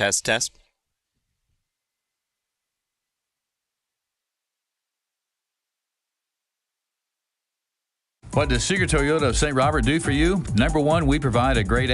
Test, test. What does Seeger Toyota of St. Robert do for you? Number one, we provide a great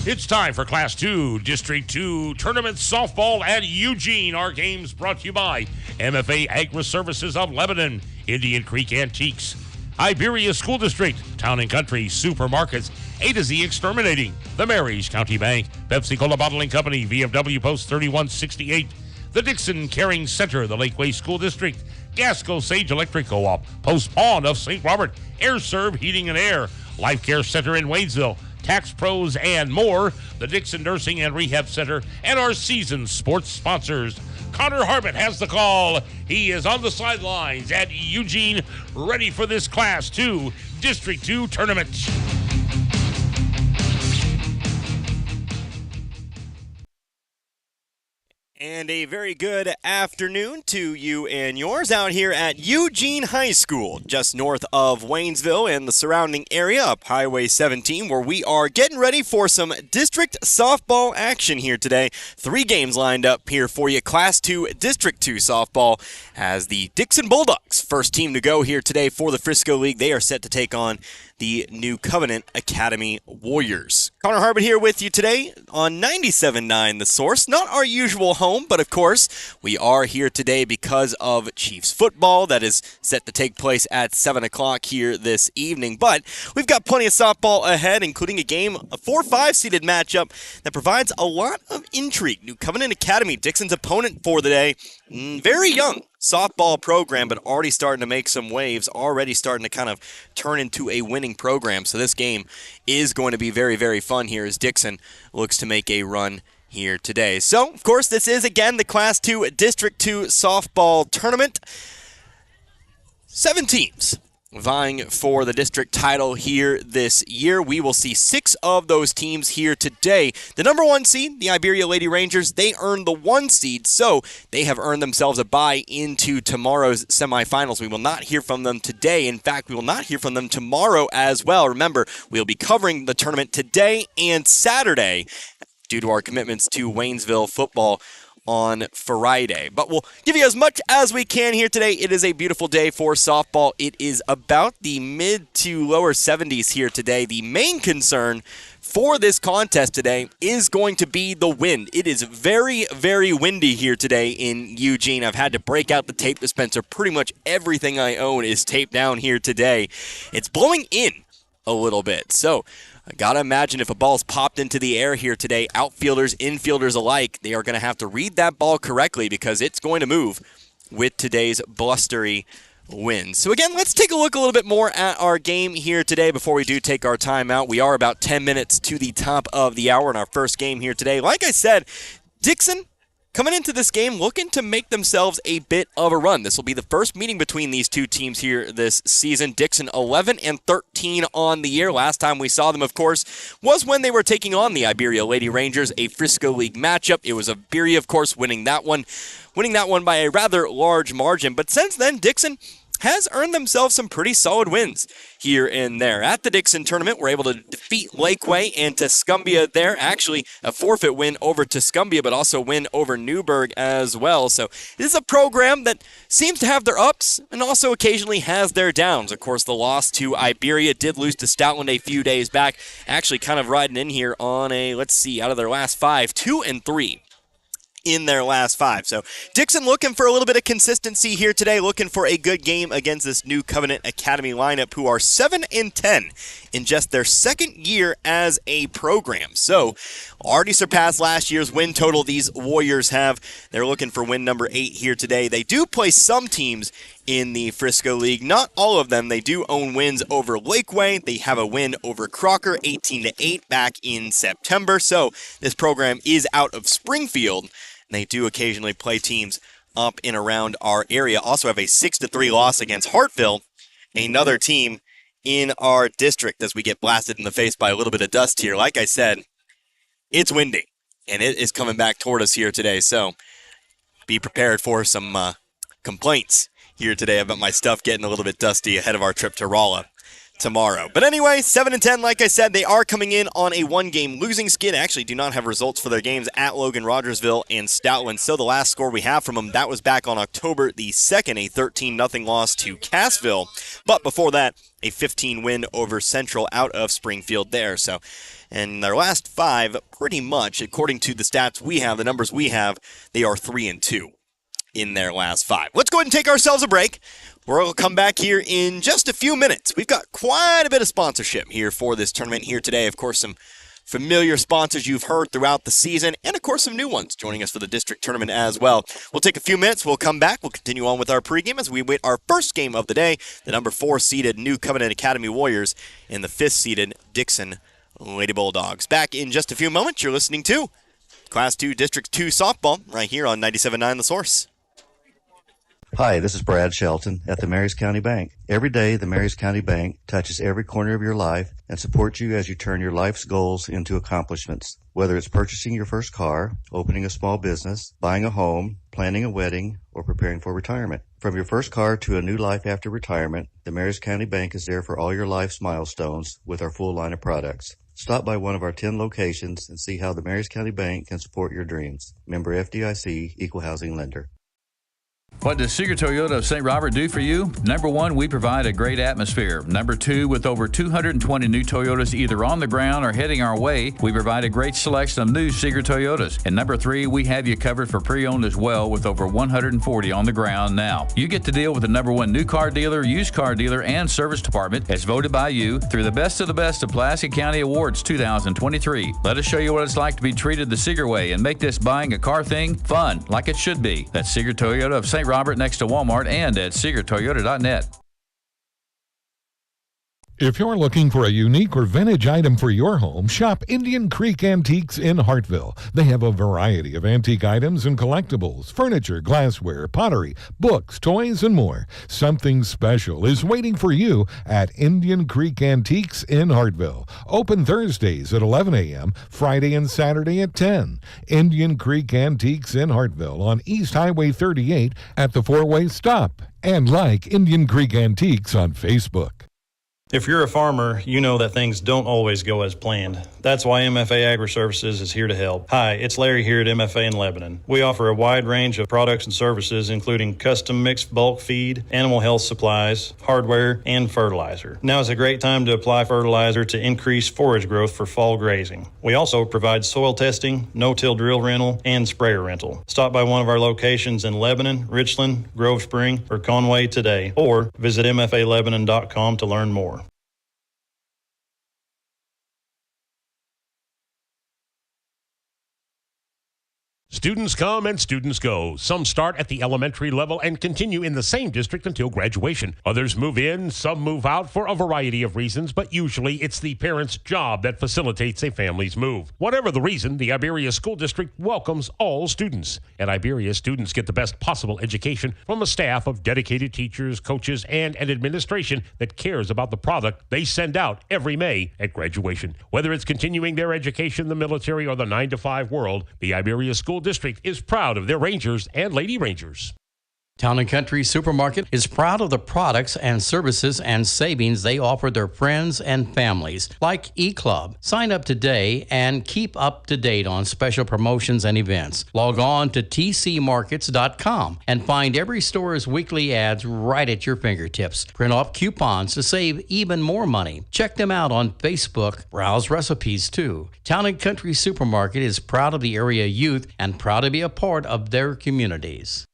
It's time for Class 2, District 2 Tournament Softball at Eugene. Our games brought to you by MFA Agri-Services of Lebanon, Indian Creek Antiques, Iberia School District, Town & Country Supermarkets, A to Z Exterminating, the Marys County Bank, Pepsi-Cola Bottling Company, VFW Post 3168, the Dixon Caring Center, the Lakeway School District, Gasco Sage Electric Co-op, Post Pond of St. Robert, Air Serve Heating and Air, Life Care Center in Waynesville, Tax Pros, and more, the Dixon Nursing and Rehab Center, and our seasoned sports sponsors. Connor Harbert has the call. He is on the sidelines at Eugene, ready for this Class 2 District 2 tournament. And a very good afternoon to you and yours out here at Eugene High School, just north of Waynesville and the surrounding area up Highway 17, where we are getting ready for some district softball action here today. 3 games lined up here for you, Class 2 District 2 softball, as the Dixon Bulldogs, first team to go here today for the Frisco League. They are set to take on the New Covenant Academy Warriors. Connor Harbert here with you today on 97.9 The Source. Not our usual home, but of course, we are here today because of Chiefs football that is set to take place at 7 o'clock here this evening. But we've got plenty of softball ahead, including a 4-5 seeded matchup that provides a lot of intrigue. New Covenant Academy, Dixon's opponent for the day, very young softball program, but already starting to make some waves, already starting to kind of turn into a winning program. So this game is going to be very, very fun here as Dixon looks to make a run here today. So, of course, this is, again, the Class 2 District 2 softball tournament. 7 teams vying for the district title here this year. We will see 6 of those teams here today. The number 1 seed, the Iberia Lady Rangers, they earned the 1 seed, so they have earned themselves a bye into tomorrow's semifinals. We will not hear from them today. In fact, we will not hear from them tomorrow as well. Remember, we'll be covering the tournament today and Saturday due to our commitments to Waynesville football on Friday. But we'll give you as much as we can here today. It is a beautiful day for softball. It is about the mid to lower 70s here today. The main concern for this contest today is going to be the wind. It is very, very windy here today in Eugene. I've had to break out the tape dispenser. Pretty much everything I own is taped down here today. It's blowing in a little bit. So I gotta imagine if a ball's popped into the air here today, outfielders, infielders alike, they are going to have to read that ball correctly because it's going to move with today's blustery winds. So again, let's take a look a little bit more at our game here today before we do take our time out. We are about 10 minutes to the top of the hour in our first game here today. Like I said, Dixon coming into this game looking to make themselves a bit of a run. This will be the first meeting between these two teams here this season. Dixon 11-13 on the year. Last time we saw them, of course, was when they were taking on the Iberia Lady Rangers, a Frisco League matchup. It was Iberia, of course, winning that one by a rather large margin. But since then, Dixon has earned themselves some pretty solid wins here and there. At the Dixon tournament, we're able to defeat Lakeway and Tuscumbia there. Actually, a forfeit win over Tuscumbia, but also win over Newburgh as well. So this is a program that seems to have their ups and also occasionally has their downs. Of course, the loss to Iberia did lose to Stoutland a few days back. Actually kind of riding in here on a, let's see, out of their last 5, 2-3. In their last 5. So Dixon looking for a little bit of consistency here today, looking for a good game against this New Covenant Academy lineup who are 7-10 in just their second year as a program. So already surpassed last year's win total these Warriors have. They're looking for win number 8 here today. They do play some teams in the Frisco League. Not all of them. They do own wins over Lakeway. They have a win over Crocker, 18-8 back in September. So this program is out of Springfield. They do occasionally play teams up and around our area. Also have a 6-3 loss against Hartville, another team in our district, as we get blasted in the face by a little bit of dust here. Like I said, it's windy, and it is coming back toward us here today. So be prepared for some complaints here today about my stuff getting a little bit dusty ahead of our trip to Rolla tomorrow. But anyway, 7-10, like I said, they are coming in on a 1-game losing skid. Actually do not have results for their games at Logan, Rogersville, and Stoutland. So the last score we have from them, that was back on October the 2nd, a 13-0 loss to Cassville. But before that, a 15 win over Central out of Springfield there. So, and their last 5, pretty much, according to the stats we have, the numbers we have, they are 3-2 in their last 5. Let's go ahead and take ourselves a break. We'll come back here in just a few minutes. We've got quite a bit of sponsorship here for this tournament here today. Of course, some familiar sponsors you've heard throughout the season, and of course some new ones joining us for the district tournament as well. We'll take a few minutes. We'll come back. We'll continue on with our pregame as we wait our first game of the day, the number 4-seeded New Covenant Academy Warriors and the 5th-seeded Dixon Lady Bulldogs. Back in just a few moments. You're listening to Class 2 District 2 softball right here on 97.9 The Source. Hi, this is Brad Shelton at the Marys County Bank. Every day, the Marys County Bank touches every corner of your life and supports you as you turn your life's goals into accomplishments. Whether it's purchasing your first car, opening a small business, buying a home, planning a wedding, or preparing for retirement. From your first car to a new life after retirement, the Marys County Bank is there for all your life's milestones with our full line of products. Stop by one of our 10 locations and see how the Marys County Bank can support your dreams. Member FDIC, Equal Housing Lender. What does Seeger Toyota of St. Robert do for you? Number one, we provide a great atmosphere. Number two, with over 220 new Toyotas either on the ground or heading our way, we provide a great selection of new Seeger Toyotas. And number three, we have you covered for pre-owned as well with over 140 on the ground now. You get to deal with the number one new car dealer, used car dealer, and service department as voted by you through the best of the best of Pulaski County Awards 2023. Let us show you what it's like to be treated the Seeger way and make this buying a car thing fun, like it should be. That's Seeger Toyota of St. Robert next to Walmart and at SeegerToyota.net. If you're looking for a unique or vintage item for your home, shop Indian Creek Antiques in Hartville. They have a variety of antique items and collectibles, furniture, glassware, pottery, books, toys, and more. Something special is waiting for you at Indian Creek Antiques in Hartville. Open Thursdays at 11 a.m., Friday and Saturday at 10. Indian Creek Antiques in Hartville on East Highway 38 at the four-way stop. And like Indian Creek Antiques on Facebook. If you're a farmer, you know that things don't always go as planned. That's why MFA Agri-Services is here to help. Hi, it's Larry here at MFA in Lebanon. We offer a wide range of products and services, including custom mixed bulk feed, animal health supplies, hardware, and fertilizer. Now is a great time to apply fertilizer to increase forage growth for fall grazing. We also provide soil testing, no-till drill rental, and sprayer rental. Stop by one of our locations in Lebanon, Richland, Grove Spring, or Conway today, or visit mfalebanon.com to learn more. Students come and students go. Some start at the elementary level and continue in the same district until graduation. Others move in, some move out for a variety of reasons, but usually it's the parent's job that facilitates a family's move. Whatever the reason, the Iberia School District welcomes all students. At Iberia, students get the best possible education from a staff of dedicated teachers, coaches, and an administration that cares about the product they send out every May at graduation. Whether it's continuing their education in the military or the 9-to-5 world, the Iberia School District is proud of their Rangers and Lady Rangers. Town & Country Supermarket is proud of the products and services and savings they offer their friends and families, like eClub. Sign up today and keep up to date on special promotions and events. Log on to tcmarkets.com and find every store's weekly ads right at your fingertips. Print off coupons to save even more money. Check them out on Facebook. Browse recipes too. Town & Country Supermarket is proud of the area youth and proud to be a part of their communities.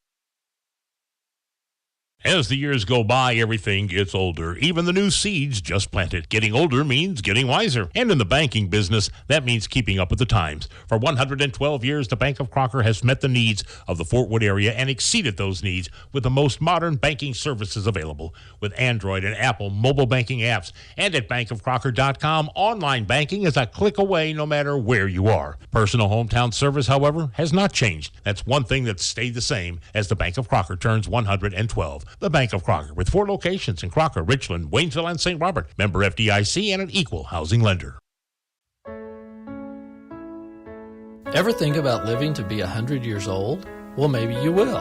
As the years go by, everything gets older. Even the new seeds just planted. Getting older means getting wiser. And in the banking business, that means keeping up with the times. For 112 years, the Bank of Crocker has met the needs of the Fort Wood area and exceeded those needs with the most modern banking services available. With Android and Apple mobile banking apps. And at bankofcrocker.com, online banking is a click away no matter where you are. Personal hometown service, however, has not changed. That's one thing that's stayed the same as the Bank of Crocker turns 112. The Bank of Crocker, with 4 locations in Crocker, Richland, Waynesville, and St. Robert. Member FDIC and an equal housing lender. Ever think about living to be 100 years old? Well, maybe you will.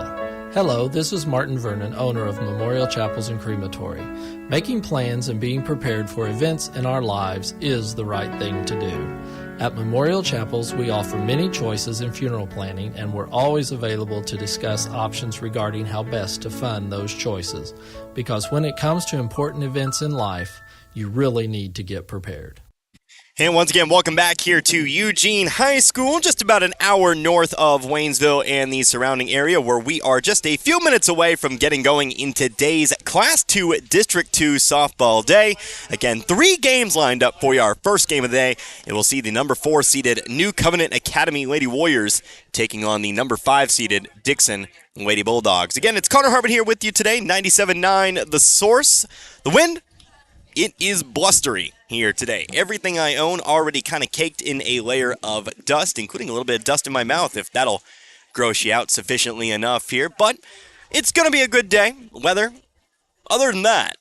Hello, this is Martin Vernon, owner of Memorial Chapels and Crematory. Making plans and being prepared for events in our lives is the right thing to do. At Memorial Chapels, we offer many choices in funeral planning, and we're always available to discuss options regarding how best to fund those choices. Because when it comes to important events in life, you really need to get prepared. And once again, welcome back here to Eugene High School, just about an hour north of Waynesville and the surrounding area, where we are just a few minutes away from getting going in today's Class 2 District 2 softball day. Again, 3 games lined up for you. Our first game of the day, it will see the number 4-seeded New Covenant Academy Lady Warriors taking on the number 5-seeded Dixon Lady Bulldogs. Again, it's Carter Harbin here with you today, 97.9 The Source. The wind, it is blustery here today. Everything I own already kind of caked in a layer of dust, including a little bit of dust in my mouth, if that'll gross you out sufficiently enough here. But it's going to be a good day. Weather, other than that,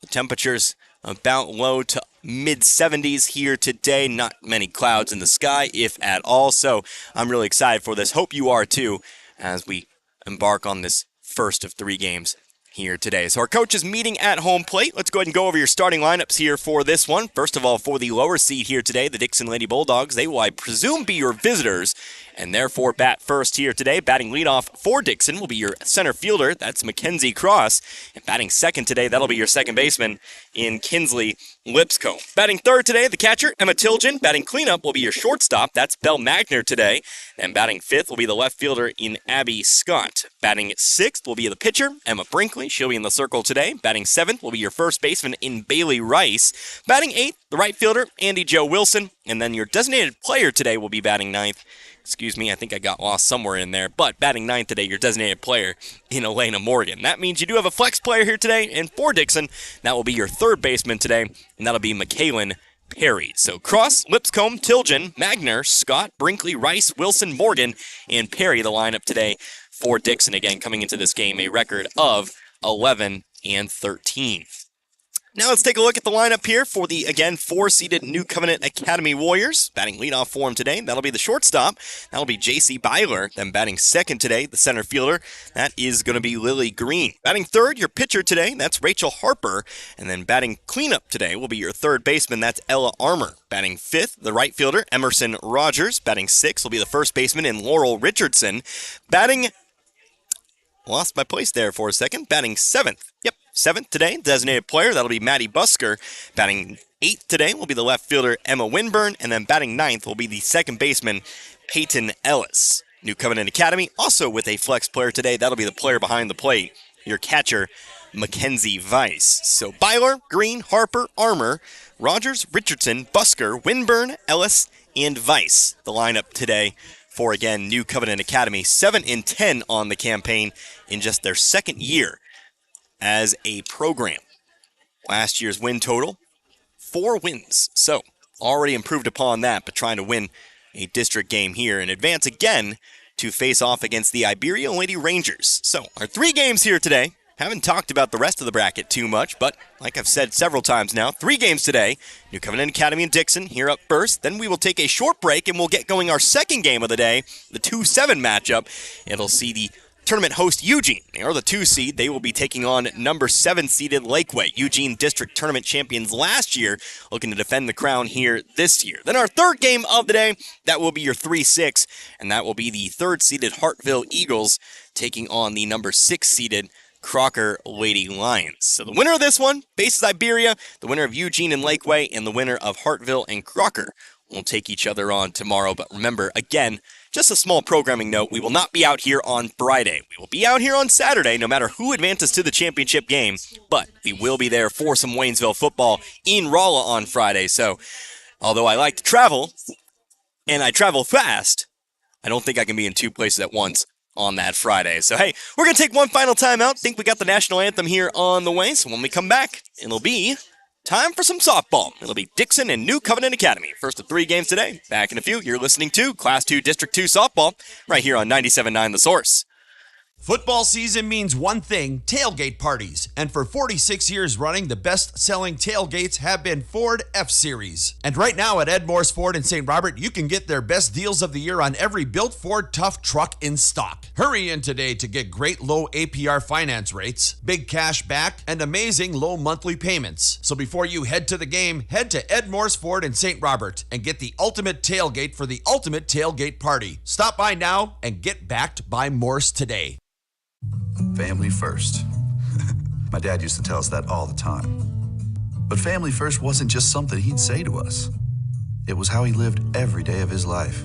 the temperature's about low to mid-70s here today. Not many clouds in the sky, if at all. So I'm really excited for this. Hope you are too, as we embark on this first of 3 games here today. So our coach is meeting at home plate. Let's go ahead and go over your starting lineups here for this one. First of all, for the lower seed here today, the Dixon Lady Bulldogs, they will, I presume, be your visitors and therefore bat first here today. Batting leadoff for Dixon will be your center fielder. That's Mackenzie Cross. And batting second today, that'll be your second baseman in Kinsley Lipscomb. Batting third today, the catcher, Emma Tilgen. Batting cleanup will be your shortstop. That's Belle Magner today. And batting fifth will be the left fielder in Abby Scott. Batting sixth will be the pitcher, Emma Brinkley. She'll be in the circle today. Batting seventh will be your first baseman in Bailey Rice. Batting eighth, the right fielder, Andy Joe Wilson. And then your designated player today will be batting ninth. Excuse me, I think I got lost somewhere in there. But batting ninth today, your designated player in Elena Morgan. That means you do have a flex player here today. And for Dixon, that will be your third baseman today. And that'll be McKaylin Perry. So Cross, Lipscomb, Tilgen, Magner, Scott, Brinkley, Rice, Wilson, Morgan, and Perry, the lineup today for Dixon. Again, coming into this game, a record of 11-13. Now let's take a look at the lineup here for the, again, 4-seeded New Covenant Academy Warriors. Batting leadoff for him today, that'll be the shortstop. That'll be J.C. Byler. Then batting second today, the center fielder. That is going to be Lily Green. Batting third, your pitcher today, that's Rachel Harper. And then batting cleanup today will be your third baseman, that's Ella Armour. Batting fifth, the right fielder, Emerson Rogers. Batting sixth will be the first baseman in Laurel Richardson. Lost my place there for a second. Batting seventh. Seventh today, designated player. That'll be Maddie Busker. Batting eighth today will be the left fielder, Emma Winburn. And then batting ninth will be the second baseman, Peyton Ellis. New Covenant Academy, also with a flex player today. That'll be the player behind the plate, your catcher, Mackenzie Weiss. So Byler, Green, Harper, Armour, Rogers, Richardson, Busker, Winburn, Ellis, and Weiss. The lineup today for, again, New Covenant Academy. 7-10 on the campaign in just their second year as a program. Last year's win total, 4 wins. So already improved upon that, but trying to win a district game here and advance again to face off against the Iberia Lady Rangers. So our 3 games here today. Haven't talked about the rest of the bracket too much, but like I've said several times now, 3 games today. New Covenant Academy and Dixon here up first. Then we will take a short break and we'll get going our second game of the day, the 2-7 matchup. It'll see the tournament host Eugene. They are the 2 seed. They will be taking on number 7 seeded Lakeway. Eugene District Tournament champions last year, looking to defend the crown here this year. Then our third game of the day, that will be your 3-6, and that will be the 3rd seeded Hartville Eagles taking on the number 6 seeded Crocker Lady Lions. So the winner of this one faces Iberia, the winner of Eugene and Lakeway, and the winner of Hartville and Crocker will take each other on tomorrow. But remember, again, just a small programming note, we will not be out here on Friday. We will be out here on Saturday, no matter who advances to the championship game, but we will be there for some Waynesville football in Rolla on Friday. So, although I like to travel, and I travel fast, I don't think I can be in 2 places at once on that Friday. So, hey, we're going to take one final time out. Think we got the national anthem here on the way, so when we come back, it'll be time for some softball. It'll be Dixon and New Covenant Academy. First of 3 games today. Back in a few. You're listening to Class 2 District 2 softball right here on 97.9 The Source. Football season means one thing, tailgate parties. And for 46 years running, the best-selling tailgates have been Ford F-Series. And right now at Ed Morse Ford in St. Robert, you can get their best deals of the year on every built Ford Tough truck in stock. Hurry in today to get great low APR finance rates, big cash back, and amazing low monthly payments. So before you head to the game, head to Ed Morse Ford in St. Robert and get the ultimate tailgate for the ultimate tailgate party. Stop by now and get backed by Morse today. Family first. My dad used to tell us that all the time. But family first wasn't just something he'd say to us. It was how he lived every day of his life.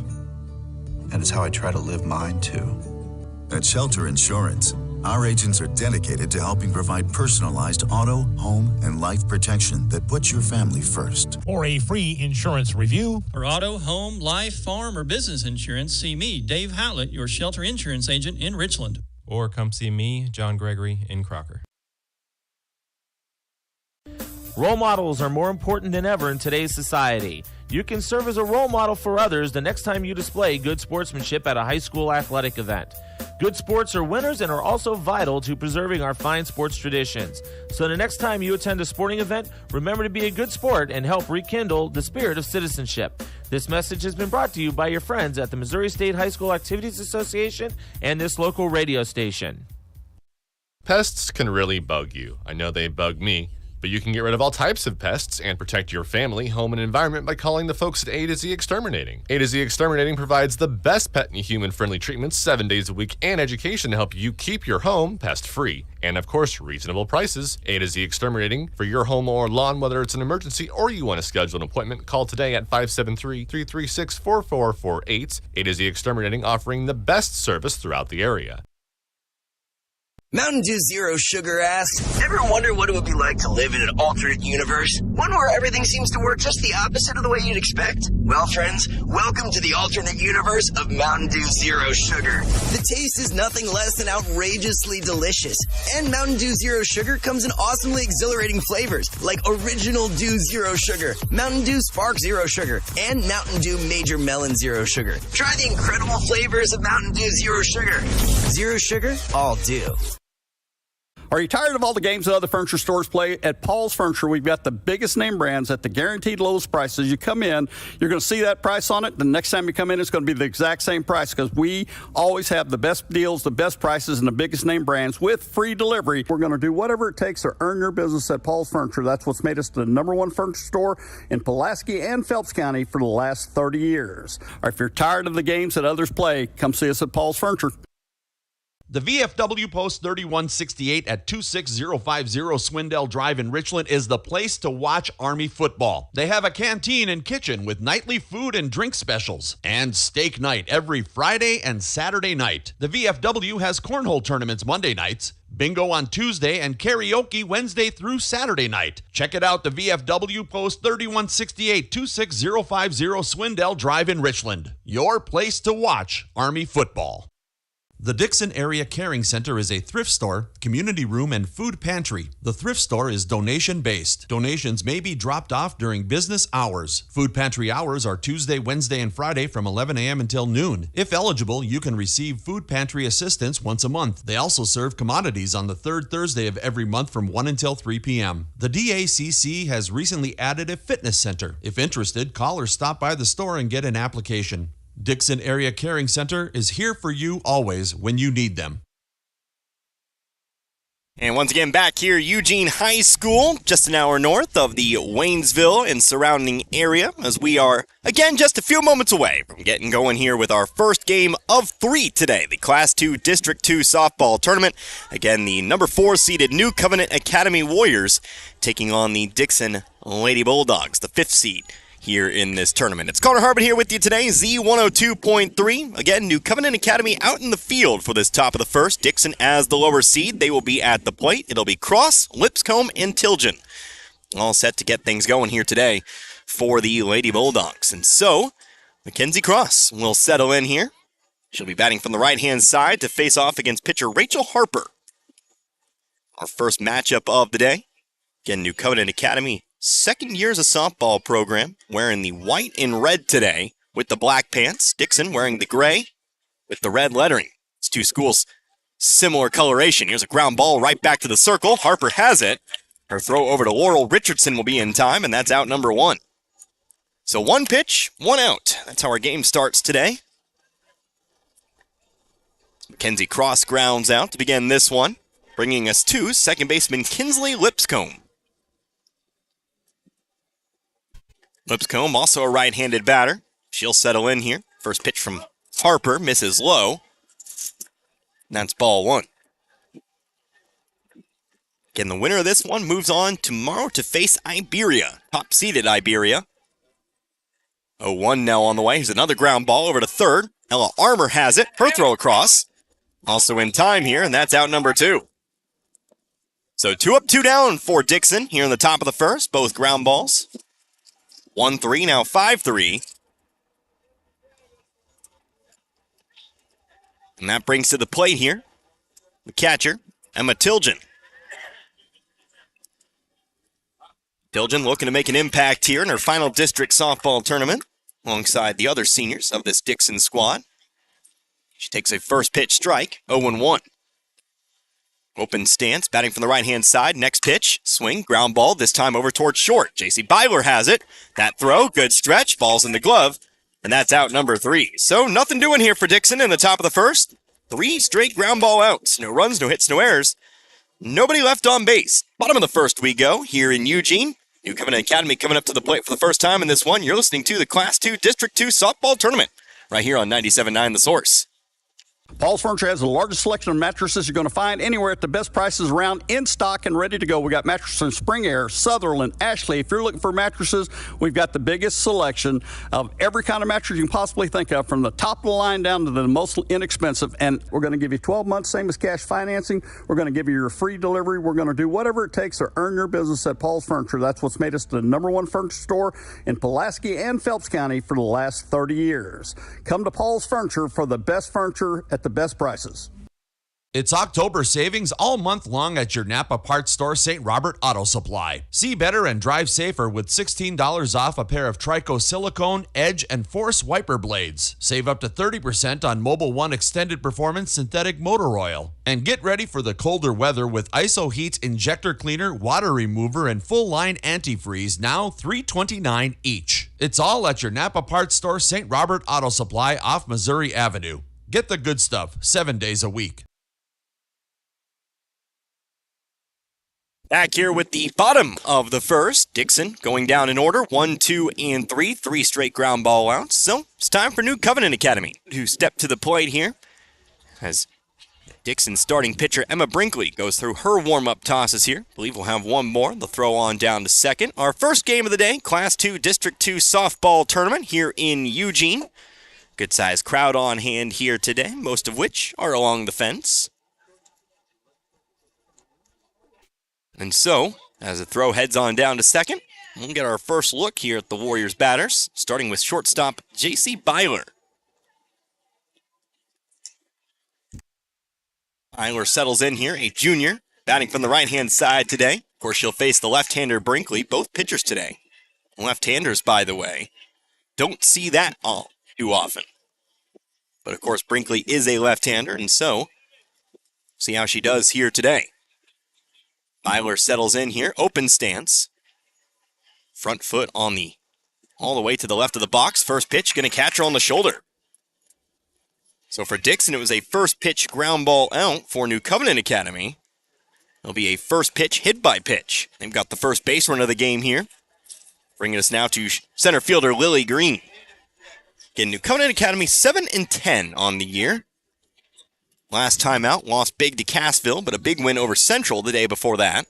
And it's how I try to live mine too. At Shelter Insurance, our agents are dedicated to helping provide personalized auto, home, and life protection that puts your family first. For a free insurance review, for auto, home, life, farm, or business insurance, see me, Dave Howlett, your Shelter Insurance agent in Richland. Or come see me, John Gregory, in Crocker. Role models are more important than ever in today's society. You can serve as a role model for others the next time you display good sportsmanship at a high school athletic event. Good sports are winners and are also vital to preserving our fine sports traditions. So the next time you attend a sporting event, remember to be a good sport and help rekindle the spirit of citizenship. This message has been brought to you by your friends at the Missouri State High School Activities Association and this local radio station. Pests can really bug you. I know they bug me. But you can get rid of all types of pests and protect your family, home, and environment by calling the folks at A to Z Exterminating. A to Z Exterminating provides the best pet and human-friendly treatments 7 days a week and education to help you keep your home pest-free. And of course, reasonable prices. A to Z Exterminating for your home or lawn, whether it's an emergency or you want to schedule an appointment, call today at 573-336-4448. A to Z Exterminating, offering the best service throughout the area. Mountain Dew Zero Sugar asks, ever wonder what it would be like to live in an alternate universe? One where everything seems to work just the opposite of the way you'd expect? Well, friends, welcome to the alternate universe of Mountain Dew Zero Sugar. The taste is nothing less than outrageously delicious. And Mountain Dew Zero Sugar comes in awesomely exhilarating flavors like Original Dew Zero Sugar, Mountain Dew Spark Zero Sugar, and Mountain Dew Major Melon Zero Sugar. Try the incredible flavors of Mountain Dew Zero Sugar. Zero Sugar, all dew. Are you tired of all the games that other furniture stores play? At Paul's Furniture, we've got the biggest name brands at the guaranteed lowest prices. You come in, you're going to see that price on it. The next time you come in, it's going to be the exact same price because we always have the best deals, the best prices, and the biggest name brands with free delivery. We're going to do whatever it takes to earn your business at Paul's Furniture. That's what's made us the #1 furniture store in Pulaski and Phelps County for the last 30 years. Or if you're tired of the games that others play, come see us at Paul's Furniture. The VFW Post 3168 at 26050 Swindell Drive in Richland is the place to watch Army football. They have a canteen and kitchen with nightly food and drink specials and steak night every Friday and Saturday night. The VFW has cornhole tournaments Monday nights, bingo on Tuesday, and karaoke Wednesday through Saturday night. Check it out, the VFW Post 3168 26050 Swindell Drive in Richland. Your place to watch Army football. The Dixon Area Caring Center is a thrift store, community room, and food pantry. The thrift store is donation-based. Donations may be dropped off during business hours. Food pantry hours are Tuesday, Wednesday, and Friday from 11 a.m. until noon. If eligible, you can receive food pantry assistance once a month. They also serve commodities on the third Thursday of every month from 1 until 3 p.m. The DACC has recently added a fitness center. If interested, call or stop by the store and get an application. Dixon Area Caring Center is here for you always when you need them. And once again, back here, Eugene High School, just an hour north of the Waynesville and surrounding area, as we are, again, just a few moments away from getting going here with our first game of 3 today, the Class 2 District 2 softball tournament. Again, the number 4 seeded New Covenant Academy Warriors taking on the Dixon Lady Bulldogs, the 5th seed here in this tournament. It's Connor Harbin here with you today, Z102.3. Again, New Covenant Academy out in the field for this top of the first. Dixon as the lower seed. They will be at the plate. It'll be Cross, Lipscomb, and Tilgen. All set to get things going here today for the Lady Bulldogs. And so, Mackenzie Cross will settle in here. She'll be batting from the right-hand side to face off against pitcher Rachel Harper. Our first matchup of the day. Again, New Covenant Academy, second year's a softball program, wearing the white and red today with the black pants. Dixon wearing the gray with the red lettering. It's two schools, similar coloration. Here's a ground ball right back to the circle. Harper has it. Her throw over to Laurel Richardson will be in time, and that's out number 1. So 1 pitch, 1 out. That's how our game starts today. Mackenzie Cross grounds out to begin this one, bringing us to second baseman Kinsley Lipscomb. Lipscomb, also a right-handed batter. She'll settle in here. First pitch from Harper, misses low. And that's ball 1. Again, the winner of this one moves on tomorrow to face Iberia, top-seeded Iberia. 0-1 now on the way. Here's another ground ball over to third. Ella Armour has it. Her throw across. Also in time here, and that's out number 2. So 2 up, 2 down for Dixon here in the top of the first. Both ground balls. 1-3, now 5-3. And that brings to the plate here the catcher, Emma Tilgen. Tilgen looking to make an impact here in her final district softball tournament alongside the other seniors of this Dixon squad. She takes a first pitch strike, 0-1. Open stance, batting from the right-hand side. Next pitch, swing, ground ball, this time over towards short. J.C. Byler has it. That throw, good stretch, falls in the glove, and that's out number 3. So nothing doing here for Dixon in the top of the first. 3 straight ground ball outs. No runs, no hits, no errors. Nobody left on base. Bottom of the first we go here in Eugene. New Covenant Academy coming up to the plate for the first time in this one. You're listening to the Class 2 District 2 softball tournament right here on 97.9 The Source. Paul's Furniture has the largest selection of mattresses you're going to find anywhere at the best prices around, in stock and ready to go. We got mattresses from Spring Air, Sutherland, Ashley. If you're looking for mattresses, we've got the biggest selection of every kind of mattress you can possibly think of, from the top of the line down to the most inexpensive. And we're going to give you 12 months, same as cash financing. We're going to give you your free delivery. We're going to do whatever it takes to earn your business at Paul's Furniture. That's what's made us the #1 furniture store in Pulaski and Phelps County for the last 30 years. Come to Paul's Furniture for the best furniture at the best prices. It's October savings all month long at your Napa Parts Store, St. Robert Auto Supply. See better and drive safer with $16 off a pair of Trico Silicone, Edge, and Force wiper blades. Save up to 30% on Mobil 1 Extended Performance Synthetic Motor Oil. And get ready for the colder weather with ISO Heat Injector Cleaner, Water Remover, and Full Line Antifreeze, now $3.29 each. It's all at your Napa Parts Store, St. Robert Auto Supply off Missouri Avenue. Get the good stuff 7 days a week. Back here with the bottom of the first. Dixon going down in order. 1, 2, and 3. 3 straight ground ball outs. So it's time for New Covenant Academy to step to the plate here. As Dixon's starting pitcher Emma Brinkley goes through her warm-up tosses here. I believe we'll have one more. They'll throw on down to second. Our first game of the day, Class 2 District 2 softball tournament here in Eugene. Good-sized crowd on hand here today, most of which are along the fence. And so, as the throw heads on down to second, we'll get our first look here at the Warriors batters, starting with shortstop J.C. Byler. Byler settles in here, a junior, batting from the right-hand side today. Of course, she'll face the left-hander Brinkley, both pitchers today. Left-handers, by the way, don't see that all too often. But, of course, Brinkley is a left-hander, and so, see how she does here today. Byler settles in here, open stance. Front foot on all the way to the left of the box. First pitch, going to catch her on the shoulder. So for Dixon, it was a first pitch ground ball out. For New Covenant Academy, it'll be a first pitch hit by pitch. They've got the first base run of the game here. Bringing us now to center fielder Lily Green. Again, New Covenant Academy 7-10 on the year. Last time out, lost big to Cassville, but a big win over Central the day before that.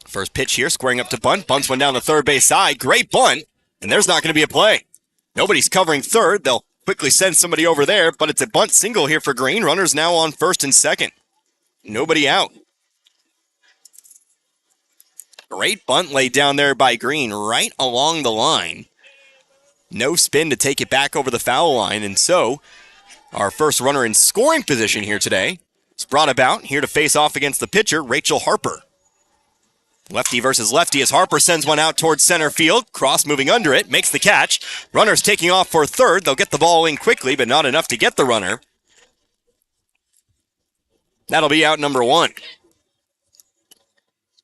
First pitch here, squaring up to bunt. Bunts one down the third base side. Great bunt, and there's not going to be a play. Nobody's covering third. They'll quickly send somebody over there, but it's a bunt single here for Green. Runners now on first and second. Nobody out. Great bunt laid down there by Green, right along the line. No spin to take it back over the foul line, and so our first runner in scoring position here today is brought about here to face off against the pitcher, Rachel Harper. Lefty versus lefty as Harper sends one out towards center field. Cross moving under it, makes the catch. Runners taking off for third. They'll get the ball in quickly, but not enough to get the runner. That'll be out number 1.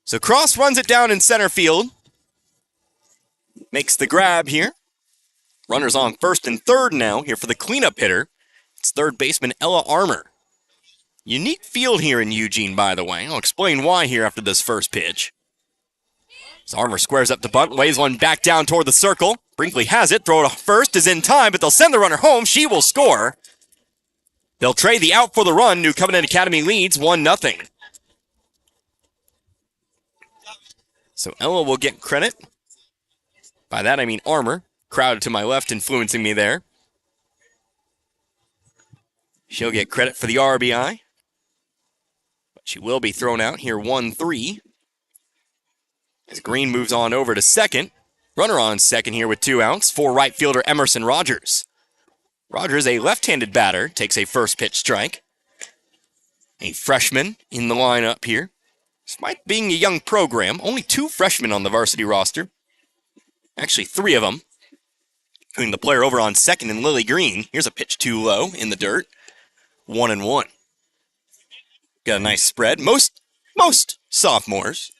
So Cross runs it down in center field. Makes the grab here. Runners on first and third now here for the cleanup hitter. It's third baseman Ella Armour. Unique field here in Eugene, by the way. I'll explain why here after this first pitch. As Armour squares up to bunt, lays one back down toward the circle. Brinkley has it, throw it off first, is in time, but they'll send the runner home. She will score. They'll trade the out for the run. New Covenant Academy leads 1-0. So Ella will get credit. By that I mean Armour. Crowded to my left, influencing me there. She'll get credit for the RBI. But she will be thrown out here 1-3. As Green moves on over to second. Runner on second here with 2 outs for right fielder Emerson Rogers. Rogers, a left-handed batter, takes a first pitch strike. A freshman in the lineup here. Despite being a young program, only 2 freshmen on the varsity roster. Actually, 3 of them. Including the player over on second and Lily Green. Here's a pitch too low in the dirt. 1-1. Got a nice spread. Most sophomores.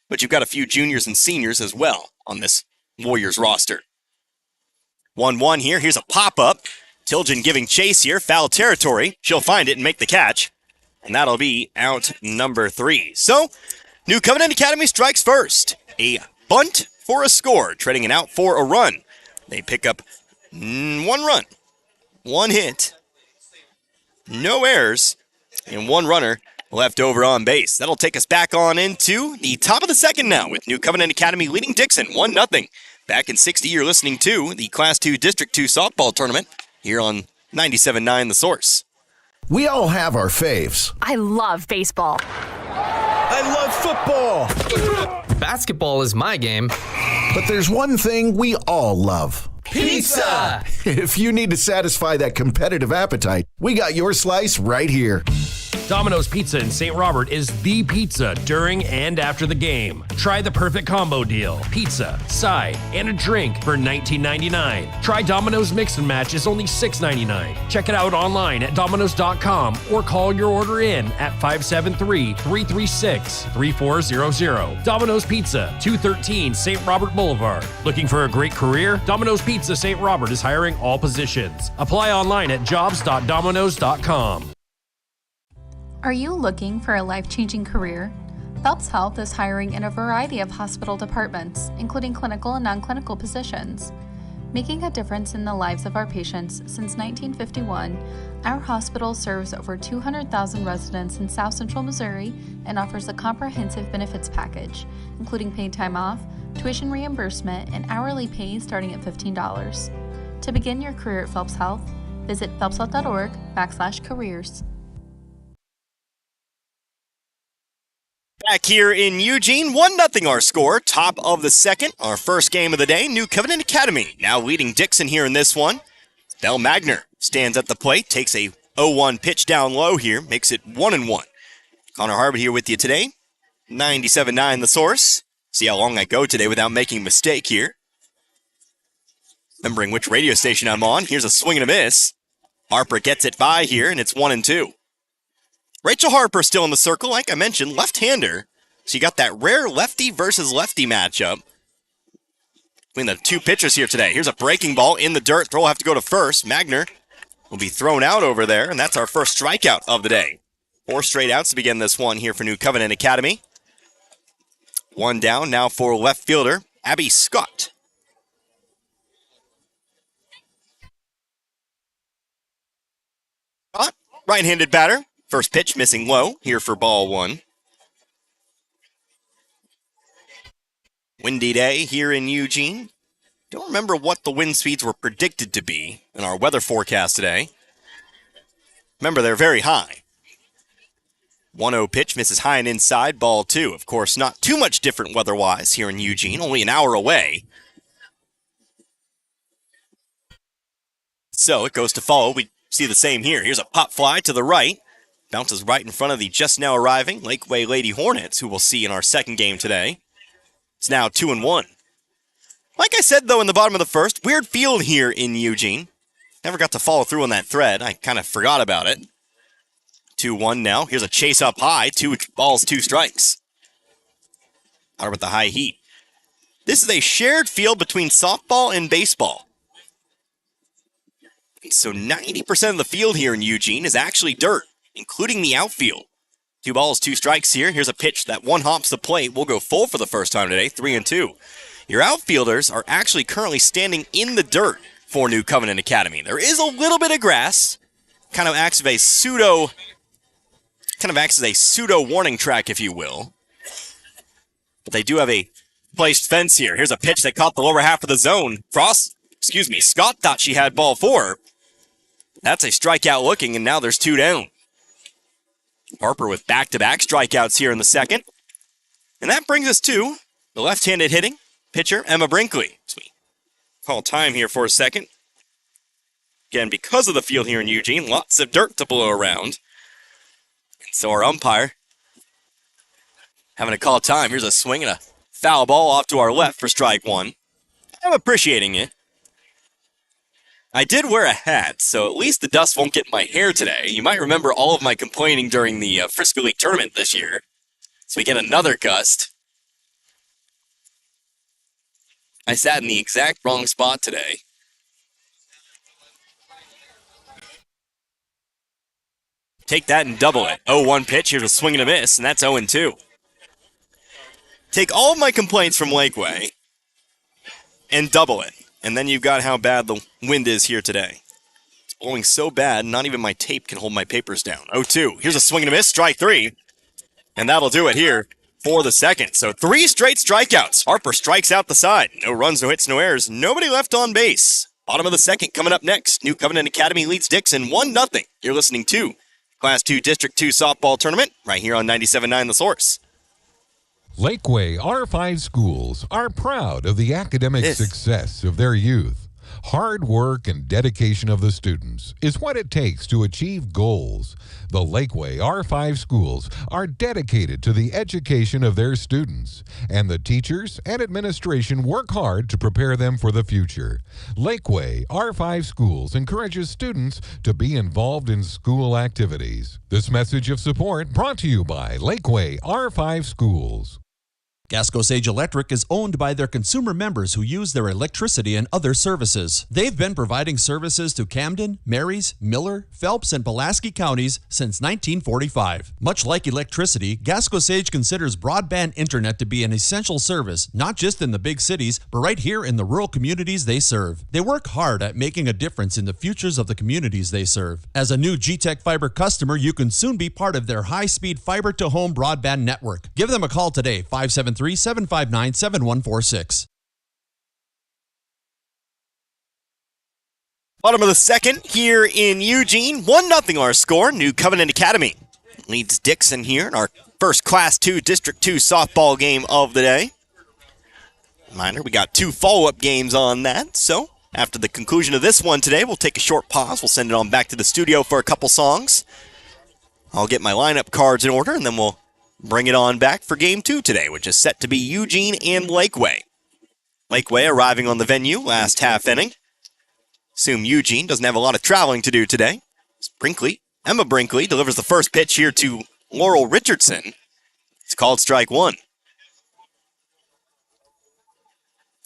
But you've got a few juniors and seniors as well on this Warriors roster. 1-1 here. Here's a pop-up. Tilgen giving chase here. Foul territory. She'll find it and make the catch. and that'll be out number 3. So, New Covenant Academy strikes first. A bunt for a score, trading it out for a run. They pick up 1 run, 1 hit, no errors, and 1 runner left over on base. That'll take us back on into the top of the second now with New Covenant Academy leading Dixon 1-0. Back in 60, you're listening to the Class 2 District 2 softball tournament here on 97.9 The Source. We all have our faves. I love baseball. I love football. Basketball is my game. But there's one thing we all love. Pizza! If you need to satisfy that competitive appetite, we got your slice right here. Domino's Pizza in St. Robert is the pizza during and after the game. Try the perfect combo deal. Pizza, side, and a drink for $19.99. Try Domino's Mix and Match is only $6.99. Check it out online at Domino's.com or call your order in at 573-336-3400. Domino's Pizza, 213 St. Robert Boulevard. Looking for a great career? Domino's Pizza St. Robert is hiring all positions. Apply online at jobs.dominos.com. Are you looking for a life-changing career? Phelps Health is hiring in a variety of hospital departments, including clinical and non-clinical positions. Making a difference in the lives of our patients since 1951, our hospital serves over 200,000 residents in South Central Missouri and offers a comprehensive benefits package, including paid time off, tuition reimbursement, and hourly pay starting at $15. To begin your career at Phelps Health, visit phelpshealth.org/careers. Back here in Eugene, 1-0 our score, top of the second, our first game of the day. New Covenant Academy now leading Dixon here in this one. Bell Magner stands at the plate, takes a 0-1 pitch down low here, makes it 1-1. Connor Harbert here with you today, 97.9 The Source. See how long I go today without making a mistake here. Remembering which radio station I'm on, here's a swing and a miss. Harper gets it by here, and it's 1-2. Rachel Harper still in the circle, like I mentioned, left-hander. So you got that rare lefty versus lefty matchup between the two pitchers here today. Here's a breaking ball in the dirt. Throw will have to go to first. Magner will be thrown out over there, and that's our first strikeout of the day. 4 straight outs to begin this one here for New Covenant Academy. 1 down now for left fielder, Abby Scott. Scott, right-handed batter. First pitch missing low here for ball 1. Windy day here in Eugene. Don't remember what the wind speeds were predicted to be in our weather forecast today. Remember, they're very high. 1-0 pitch misses high and inside, ball 2. Of course, not too much different weather-wise here in Eugene, only an hour away. So it goes to follow. We see the same here. Here's a pop fly to the right. Bounces right in front of the just now arriving Lakeway Lady Hornets, who we'll see in our second game today. It's now 2-1. Like I said, though, in the bottom of the first, weird field here in Eugene. Never got to follow through on that thread. I kind of forgot about it. 2-1 now. Here's a chase up high. 2 balls, 2 strikes. Out with the high heat. This is a shared field between softball and baseball. So 90% of the field here in Eugene is actually dirt, including the outfield. 2 balls, 2 strikes here. Here's a pitch that one hops the plate. We'll go full for the first time today, 3-2. Your outfielders are actually currently standing in the dirt for New Covenant Academy. There is a little bit of grass, kind of acts as a pseudo warning track, if you will. But they do have a placed fence here. Here's a pitch that caught the lower half of the zone. Scott thought she had ball 4. That's a strikeout looking, and now there's 2 down. Harper with back-to-back strikeouts here in the second. And that brings us to the left-handed hitting pitcher, Emma Brinkley. So we call time here for a second. Again, because of the field here in Eugene, lots of dirt to blow around. And so our umpire having to call time. Here's a swing and a foul ball off to our left for strike 1. I'm appreciating it. I did wear a hat, so at least the dust won't get in my hair today. You might remember all of my complaining during the Frisco League tournament this year. So we get another gust. I sat in the exact wrong spot today. Take that and double it. 0-1 pitch. Here's a swing and a miss, and that's 0-2. Take all of my complaints from Lakeway and double it. And then you've got how bad the wind is here today. It's blowing so bad, not even my tape can hold my papers down. 0-2. Here's a swing and a miss. Strike 3. And that'll do it here for the second. So 3 straight strikeouts. Harper strikes out the side. No runs, no hits, no errors. Nobody left on base. Bottom of the second coming up next. New Covenant Academy leads Dixon 1-0. You're listening to Class 2 District 2 softball tournament right here on 97.9 The Source. Lakeway R5 schools are proud of the academic success of their youth. Hard work and dedication of the students is what it takes to achieve goals. The Lakeway R5 schools are dedicated to the education of their students, and the teachers and administration work hard to prepare them for the future. Lakeway R5 schools encourages students to be involved in school activities. This message of support brought to you by Lakeway R5 schools. Gasco Sage Electric is owned by their consumer members who use their electricity and other services. They've been providing services to Camden, Marys, Miller, Phelps, and Pulaski counties since 1945. Much like electricity, Gasco Sage considers broadband internet to be an essential service, not just in the big cities, but right here in the rural communities they serve. They work hard at making a difference in the futures of the communities they serve. As a new G-Tech Fiber customer, you can soon be part of their high-speed fiber-to-home broadband network. Give them a call today, 573-759-7146. Bottom of the second here in Eugene. 1-0 our score. New Covenant Academy leads Dixon here in our first Class 2 District 2 softball game of the day. Reminder, we got 2 follow-up games on that. So after the conclusion of this one today, we'll take a short pause. We'll send it on back to the studio for a couple songs. I'll get my lineup cards in order, and then we'll bring it on back for Game 2 today, which is set to be Eugene and Lakeway. Lakeway arriving on the venue last half inning. Assume Eugene doesn't have a lot of traveling to do today. Emma Brinkley delivers the first pitch here to Laurel Richardson. It's called strike 1.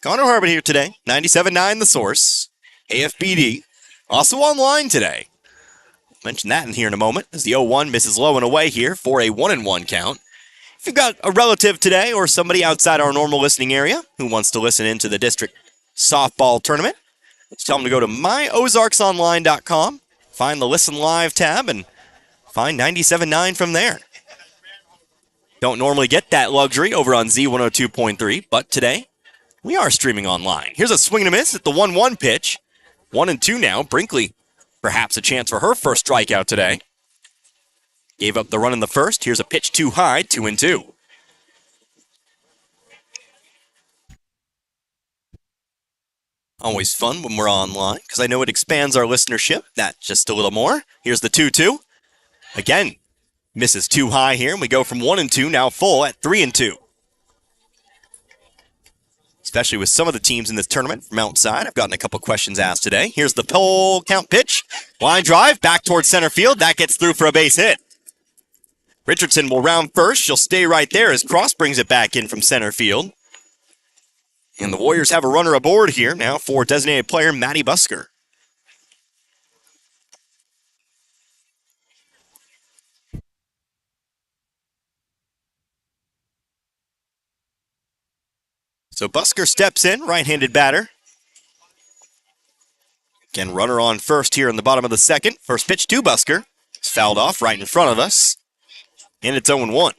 Connor Harbin here today, 97.9 The Source, AFBD. Also online today. Mention that in here in a moment as the 0-1 misses low and away here for a 1-1 count. If you've got a relative today or somebody outside our normal listening area who wants to listen into the district softball tournament, let's tell them to go to myozarksonline.com, find the Listen Live tab, and find 97.9 from there. Don't normally get that luxury over on Z102.3, but today we are streaming online. Here's a swing and a miss at the 1-1 pitch. 1-2 now. Brinkley, perhaps a chance for her first strikeout today. Gave up the run in the first. Here's a pitch too high, 2-2. Always fun when we're online, because I know it expands our listenership. That just a little more. Here's the 2-2. Again, misses too high here, and we go from 1-2, now full at 3-2. Especially with some of the teams in this tournament from outside. I've gotten a couple questions asked today. Here's the pole count pitch. Line drive, back towards center field. That gets through for a base hit. Richardson will round first. She'll stay right there as Cross brings it back in from center field. And the Warriors have a runner aboard here now for designated player Maddie Busker. So Busker steps in, right-handed batter. Again, runner on first here in the bottom of the second. First pitch to Busker. It's fouled off right in front of us. And it's 0-1.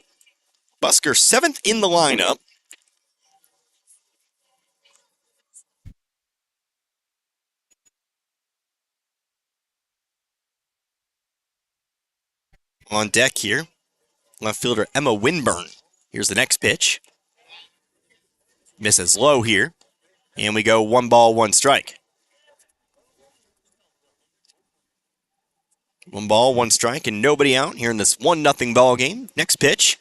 Busker 7th in the lineup. On deck here, left fielder Emma Winburn. Here's the next pitch. Misses low here. And we go 1-1 strike. 1-1 strike and nobody out here in this 1-0 ball game. Next pitch.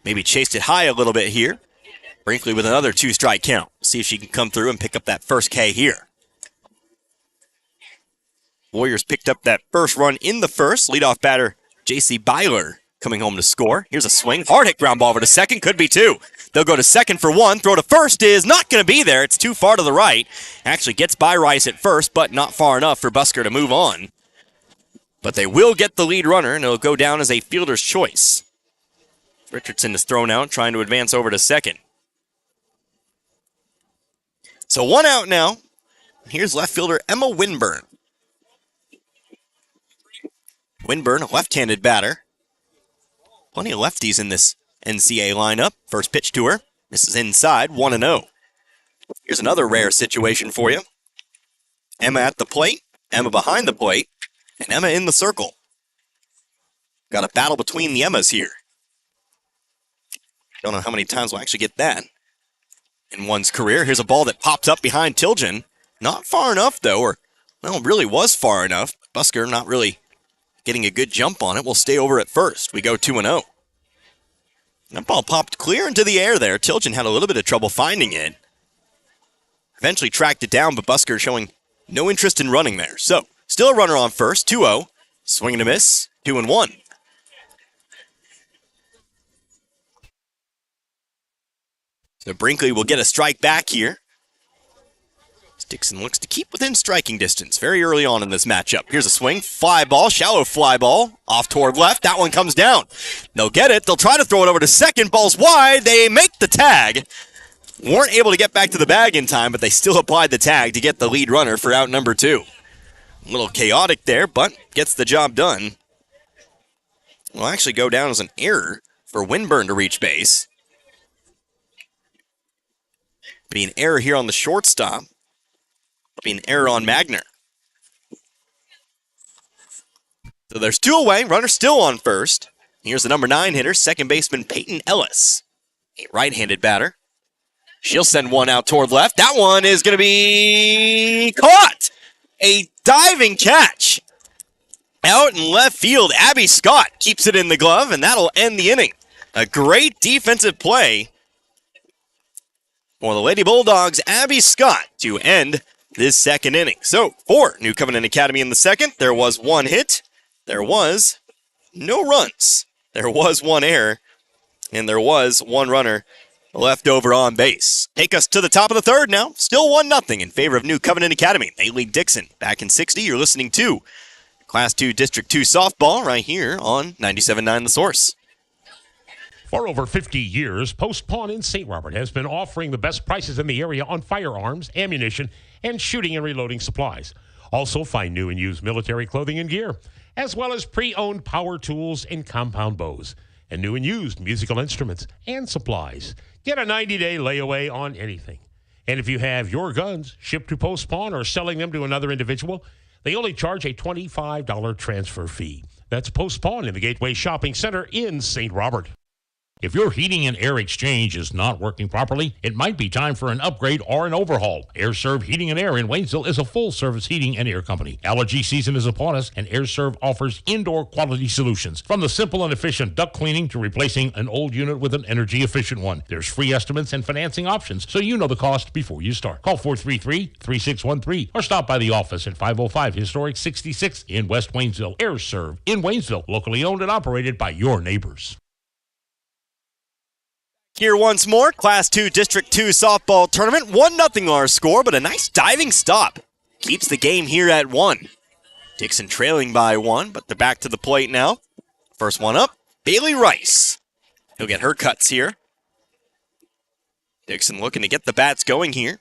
Maybe chased it high a little bit here. Brinkley with another 2-strike count. See if she can come through and pick up that first K here. Warriors picked up that first run in the first. Leadoff batter J.C. Byler coming home to score. Here's a swing. Hard hit ground ball over to second. Could be 2. They'll go to second for 1. Throw to first is not going to be there. It's too far to the right. Actually gets by Rice at first, but not far enough for Busker to move on. But they will get the lead runner, and it'll go down as a fielder's choice. Richardson is thrown out, trying to advance over to second. So 1 out now. Here's left fielder Emma Winburn. Winburn, a left-handed batter. Plenty of lefties in this NCA lineup. First pitch to her. This is inside, 1-0. Here's another rare situation for you. Emma at the plate, Emma behind the plate, and Emma in the circle. Got a battle between the Emmas here. Don't know how many times we'll actually get that in one's career. Here's a ball that pops up behind Tilgen. Not far enough, though, or, well, it really was far enough. Busker not really getting a good jump on it. We'll stay over at first. We go 2-0. That ball popped clear into the air there. Tilgen had a little bit of trouble finding it. Eventually tracked it down, but Busker showing no interest in running there. So, still a runner on first, 2-0. Swing and a miss, 2-1. So Brinkley will get a strike back here. Dixon looks to keep within striking distance very early on in this matchup. Here's a swing, fly ball, shallow fly ball, off toward left. That one comes down. They'll get it. They'll try to throw it over to second. Ball's wide. They make the tag. Weren't able to get back to the bag in time, but they still applied the tag to get the lead runner for out number 2. A little chaotic there, but gets the job done. Will actually go down as an error for Winburn to reach base. Be an error here on the shortstop. Be an error on Magner. So there's 2 away. Runner still on first. Here's the number 9 hitter, second baseman Peyton Ellis. A right-handed batter. She'll send one out toward left. That one is going to be caught. A diving catch. Out in left field, Abby Scott keeps it in the glove, and that'll end the inning. A great defensive play for the Lady Bulldogs, Abby Scott, to end this second inning. So, for New Covenant Academy in the second, there was 1 hit, there was no runs, there was 1 error, and there was 1 runner left over on base. Take us to the top of the third now. Still 1-0 in favor of New Covenant Academy. They lead Dixon back in 60. You're listening to Class 2 District 2 softball right here on 97.9 The Source. For over 50 years, Post Pawn in St. Robert has been offering the best prices in the area on firearms, ammunition, and shooting and reloading supplies. Also find new and used military clothing and gear, as well as pre-owned power tools and compound bows, and new and used musical instruments and supplies. Get a 90-day layaway on anything. And if you have your guns shipped to Post Pawn or selling them to another individual, they only charge a $25 transfer fee. That's Post Pawn in the Gateway Shopping Center in St. Robert. If your heating and air exchange is not working properly, it might be time for an upgrade or an overhaul. AirServe Heating and Air in Waynesville is a full-service heating and air company. Allergy season is upon us, and AirServe offers indoor quality solutions. From the simple and efficient duct cleaning to replacing an old unit with an energy-efficient one. There's free estimates and financing options, so you know the cost before you start. Call 433-3613 or stop by the office at 505 Historic 66 in West Waynesville. AirServe in Waynesville, locally owned and operated by your neighbors. Here once more, Class 2 District 2 softball tournament. 1-0 our score, but a nice diving stop keeps the game here at 1. Dixon trailing by 1, but they're back to the plate now. First one up, Bailey Rice. He'll get her cuts here. Dixon looking to get the bats going here.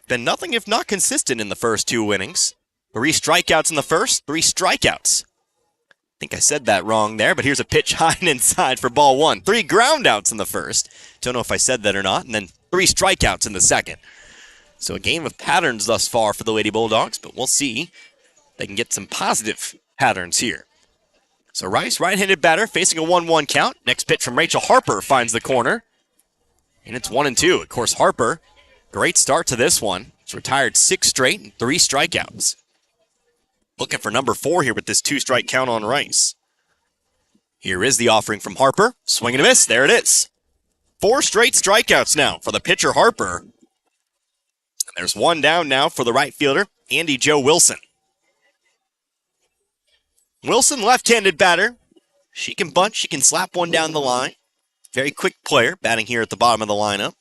Been nothing if not consistent in the first 2 innings. 3 strikeouts in the first, 3 strikeouts. I think I said that wrong there, but here's a pitch high and inside for ball 1. 3 groundouts in the first. Don't know if I said that or not. And then 3 strikeouts in the second. So a game of patterns thus far for the Lady Bulldogs, but we'll see if they can get some positive patterns here. So Rice, right-handed batter, facing a 1-1 count. Next pitch from Rachel Harper finds the corner. And it's 1-2. Of course, Harper, great start to this one. She's retired 6 straight and 3 strikeouts. Looking for number 4 here with this 2-strike count on Rice. Here is the offering from Harper. Swing and a miss. There it is. 4 straight strikeouts now for the pitcher Harper. And there's 1 down now for the right fielder, Andy Joe Wilson. Wilson, left-handed batter. She can bunt. She can slap one down the line. Very quick player, batting here at the bottom of the lineup.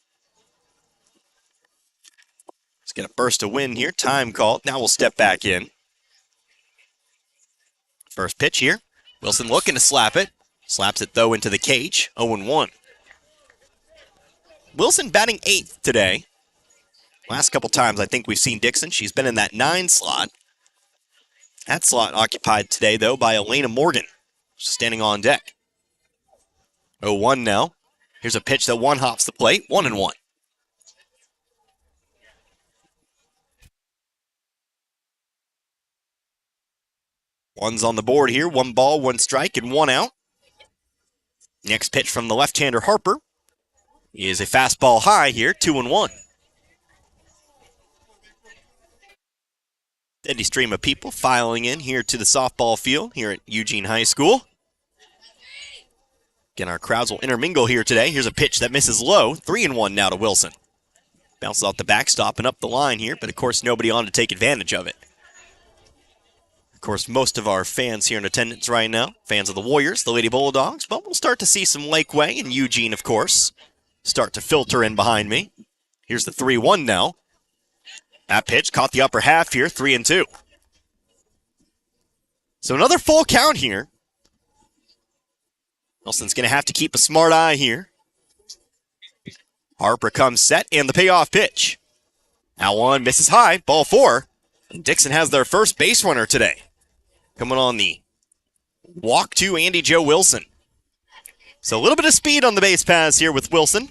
Let's get a burst of wind here. Time called. Now we'll step back in. First pitch here. Wilson looking to slap it. Slaps it, though, into the cage. 0-1. Wilson batting 8th today. Last couple times I think we've seen Dixon. She's been in that 9 slot. That slot occupied today, though, by Elena Morgan, standing on deck. 0-1 now. Here's a pitch that one hops the plate. 1-1. One's on the board here. 1 ball, 1 strike, and 1 out. Next pitch from the left-hander Harper is a fastball high here. 2-1. Steady stream of people filing in here to the softball field here at Eugene High School. Again, our crowds will intermingle here today. Here's a pitch that misses low. 3-1 now to Wilson. Bounces off the backstop and up the line here, but of course nobody on to take advantage of it. Of course, most of our fans here in attendance right now, fans of the Warriors, the Lady Bulldogs, but we'll start to see some Lakeway and Eugene, of course, start to filter in behind me. Here's the 3-1 now. That pitch caught the upper half here, 3-2. So another full count here. Wilson's going to have to keep a smart eye here. Harper comes set, and the payoff pitch. Now 1 misses high, ball 4. And Dixon has their first base runner today. Coming on the walk to Andy Joe Wilson. So a little bit of speed on the base paths here with Wilson.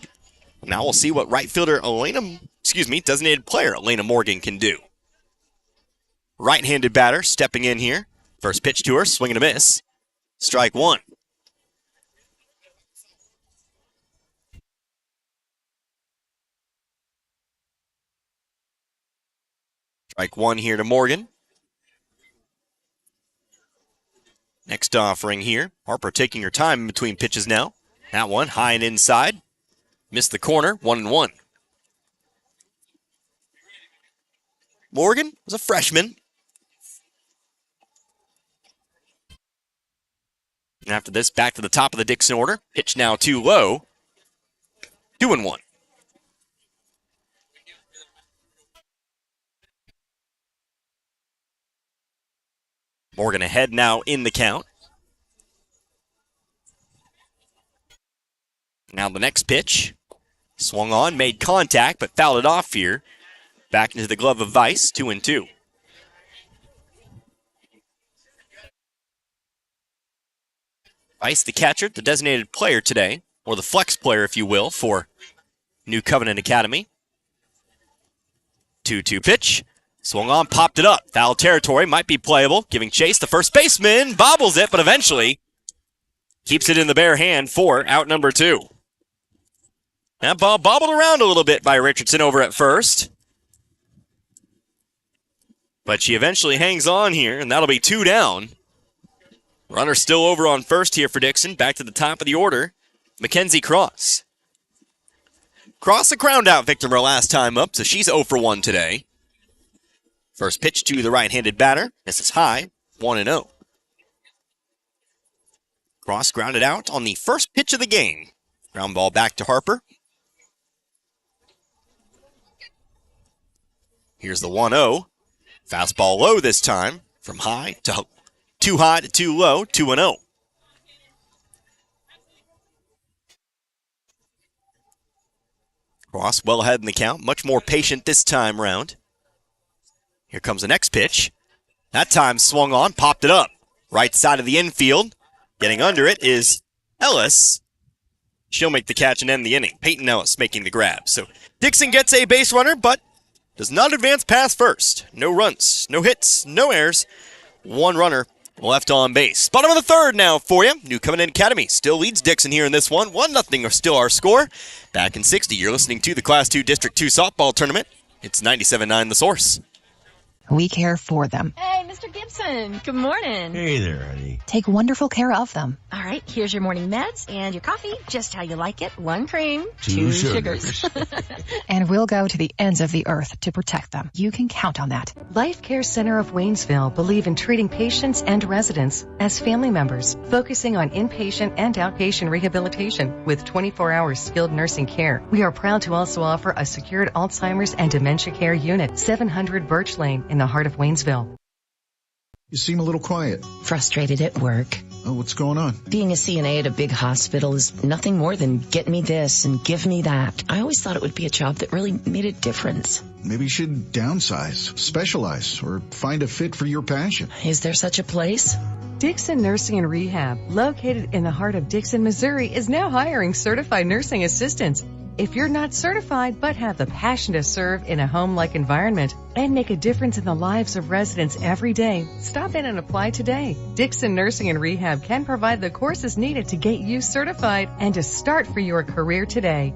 Now we'll see what right fielder designated player Elena Morgan can do. Right-handed batter stepping in here. First pitch to her, swing and a miss. Strike 1. Strike 1 here to Morgan. Next offering here. Harper taking her time in between pitches now. That one high and inside. Missed the corner. 1-1. Morgan was a freshman. And after this, back to the top of the Dixon order. Pitch now too low. 2-1. Morgan ahead now in the count. Now the next pitch. Swung on, made contact, but fouled it off here. Back into the glove of Weiss, 2-2. Weiss, the catcher, the designated player today, or the flex player, if you will, for New Covenant Academy. 2-2 pitch. Swung on, popped it up. Foul territory, might be playable. Giving chase, the first baseman bobbles it, but eventually keeps it in the bare hand for out number 2. That ball bobbled around a little bit by Richardson over at first. But she eventually hangs on here, and that'll be 2 down. Runner still over on first here for Dixon. Back to the top of the order, Mackenzie Cross. Cross a ground out victim her last time up, so she's 0 for 1 today. First pitch to the right-handed batter. This is high, 1-0. Cross grounded out on the first pitch of the game. Ground ball back to Harper. Here's the 1-0. Fastball low this time. From high to too high to too low, 2-0. Cross well ahead in the count. Much more patient this time round. Here comes the next pitch. That time swung on, popped it up. Right side of the infield. Getting under it is Ellis. She'll make the catch and end the inning. Peyton Ellis making the grab. So Dixon gets a base runner, but does not advance past first. No runs, no hits, no errors. 1 runner left on base. Bottom of the 3rd now for you. New Covenant Academy still leads Dixon here in this one. 1-0 still our score. Back in 60, you're listening to the Class 2 District 2 softball tournament. It's 97.9 The Source. We care for them. Hey, Mr. Gibson. Good morning. Hey there, honey. Take wonderful care of them. All right, here's your morning meds and your coffee, just how you like it. 1 cream, 2 sugars. And we'll go to the ends of the earth to protect them. You can count on that. Life Care Center of Waynesville believe in treating patients and residents as family members, focusing on inpatient and outpatient rehabilitation with 24-hour skilled nursing care. We are proud to also offer a secured Alzheimer's and dementia care unit, 700 Birch Lane in the heart of Waynesville. You seem a little quiet. Frustrated at work. Oh, what's going on? Being a CNA at a big hospital is nothing more than get me this and give me that. I always thought it would be a job that really made a difference. Maybe you should downsize, specialize, or find a fit for your passion. Is there such a place? Dixon Nursing and Rehab, located in the heart of Dixon, Missouri, is now hiring certified nursing assistants. If you're not certified but have the passion to serve in a home-like environment and make a difference in the lives of residents every day, stop in and apply today. Dixon Nursing and Rehab can provide the courses needed to get you certified and to start for your career today.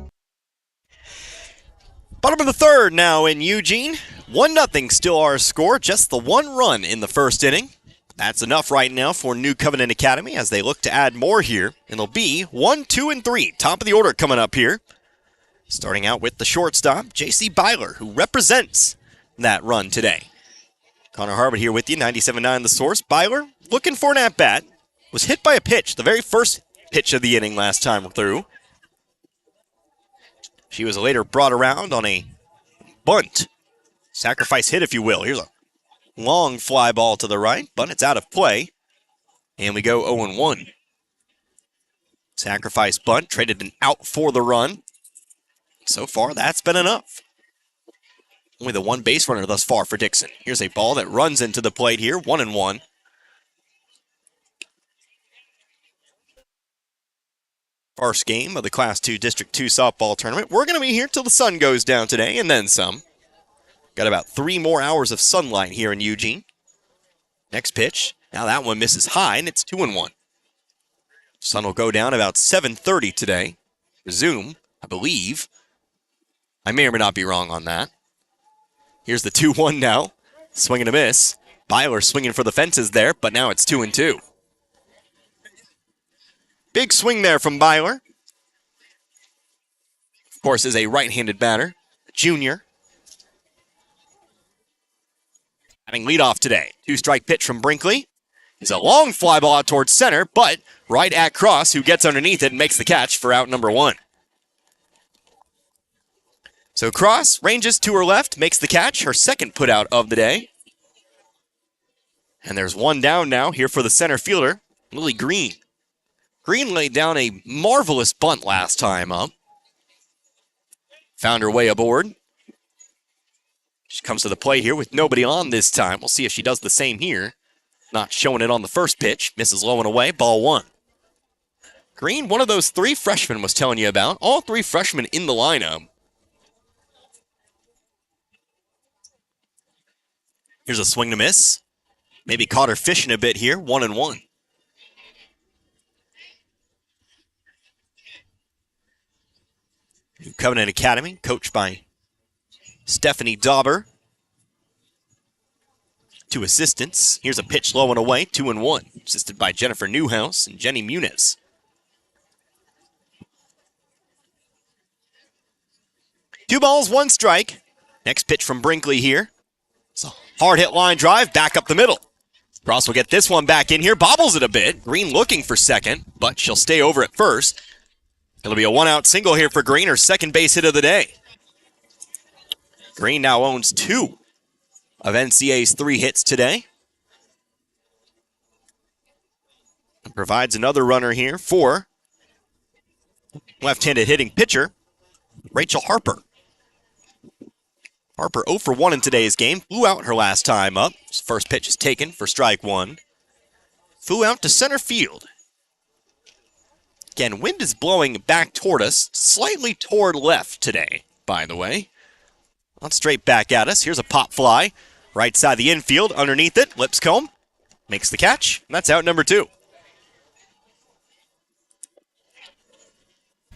Bottom of the third now in Eugene. 1-0 still our score, just the one run in the first inning. That's enough right now for New Covenant Academy as they look to add more here. And it'll be 1, 2, and 3. Top of the order coming up here. Starting out with the shortstop, J.C. Byler, who represents that run today. Connor Harbert here with you, 97.9 The Source. Byler looking for an at-bat. Was hit by a pitch, the very first pitch of the inning last time through. She was later brought around on a bunt. Sacrifice hit, if you will. Here's a long fly ball to the right, but it's out of play. And we go 0-1. Sacrifice bunt, traded an out for the run. So far, that's been enough. Only the one base runner thus far for Dixon. Here's a ball that runs into the plate here, 1-1. First game of the Class 2 District 2 softball tournament. We're going to be here till the sun goes down today and then some. Got about 3 more hours of sunlight here in Eugene. Next pitch. Now that one misses high, and it's 2-1. Sun will go down about 7:30 today. Resume, I believe. I may or may not be wrong on that. Here's the 2-1 now. Swing and a miss. Byler swinging for the fences there, but now it's 2-2. Big swing there from Byler. Of course, is a right-handed batter. Junior. Having leadoff today. 2-strike pitch from Brinkley. It's a long fly ball out towards center, but right at Cross, who gets underneath it and makes the catch for out number 1. So Cross ranges to her left, makes the catch, her second put out of the day. And there's one down now here for the center fielder, Lily Green. Green laid down a marvelous bunt last time up. Found her way aboard. She comes to the plate here with nobody on this time. We'll see if she does the same here. Not showing it on the first pitch. Misses low and away, ball 1. Green, one of those 3 freshmen was telling you about. All 3 freshmen in the lineup. Here's a swing to miss. Maybe caught her fishing a bit here, 1-1. New Covenant Academy, coached by Stephanie Dauber. 2 assistants. Here's a pitch low and away, 2-1. Assisted by Jennifer Newhouse and Jenny Muniz. Two balls, 1 strike. Next pitch from Brinkley here. It's a hard hit line drive, back up the middle. Cross will get this one back in here, bobbles it a bit. Green looking for second, but she'll stay over at first. It'll be a 1-out single here for Green, her second base hit of the day. Green now owns 2 of NCA's 3 hits today. And provides another runner here for left-handed hitting pitcher, Rachel Harper. Harper 0 for 1 in today's game. Flew out her last time up. First pitch is taken for strike 1. Flew out to center field. Again, wind is blowing back toward us, slightly toward left today, by the way. Not straight back at us. Here's a pop fly. Right side of the infield, underneath it, Lipscomb makes the catch, and that's out number 2.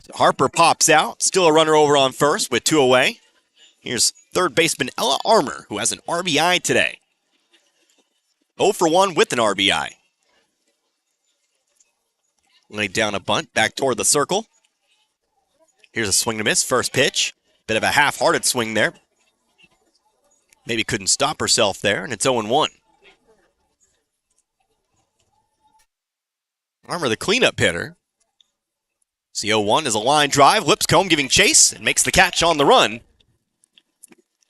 So Harper pops out, still a runner over on first with 2 away. Here's third baseman Ella Armour, who has an RBI today. 0 for 1 with an RBI. Laid down a bunt, back toward the circle. Here's a swing to miss, first pitch. Bit of a half-hearted swing there. Maybe couldn't stop herself there, and it's 0-1. Armour, the cleanup hitter. See 0-1 is a line drive. Lipscomb giving chase and makes the catch on the run.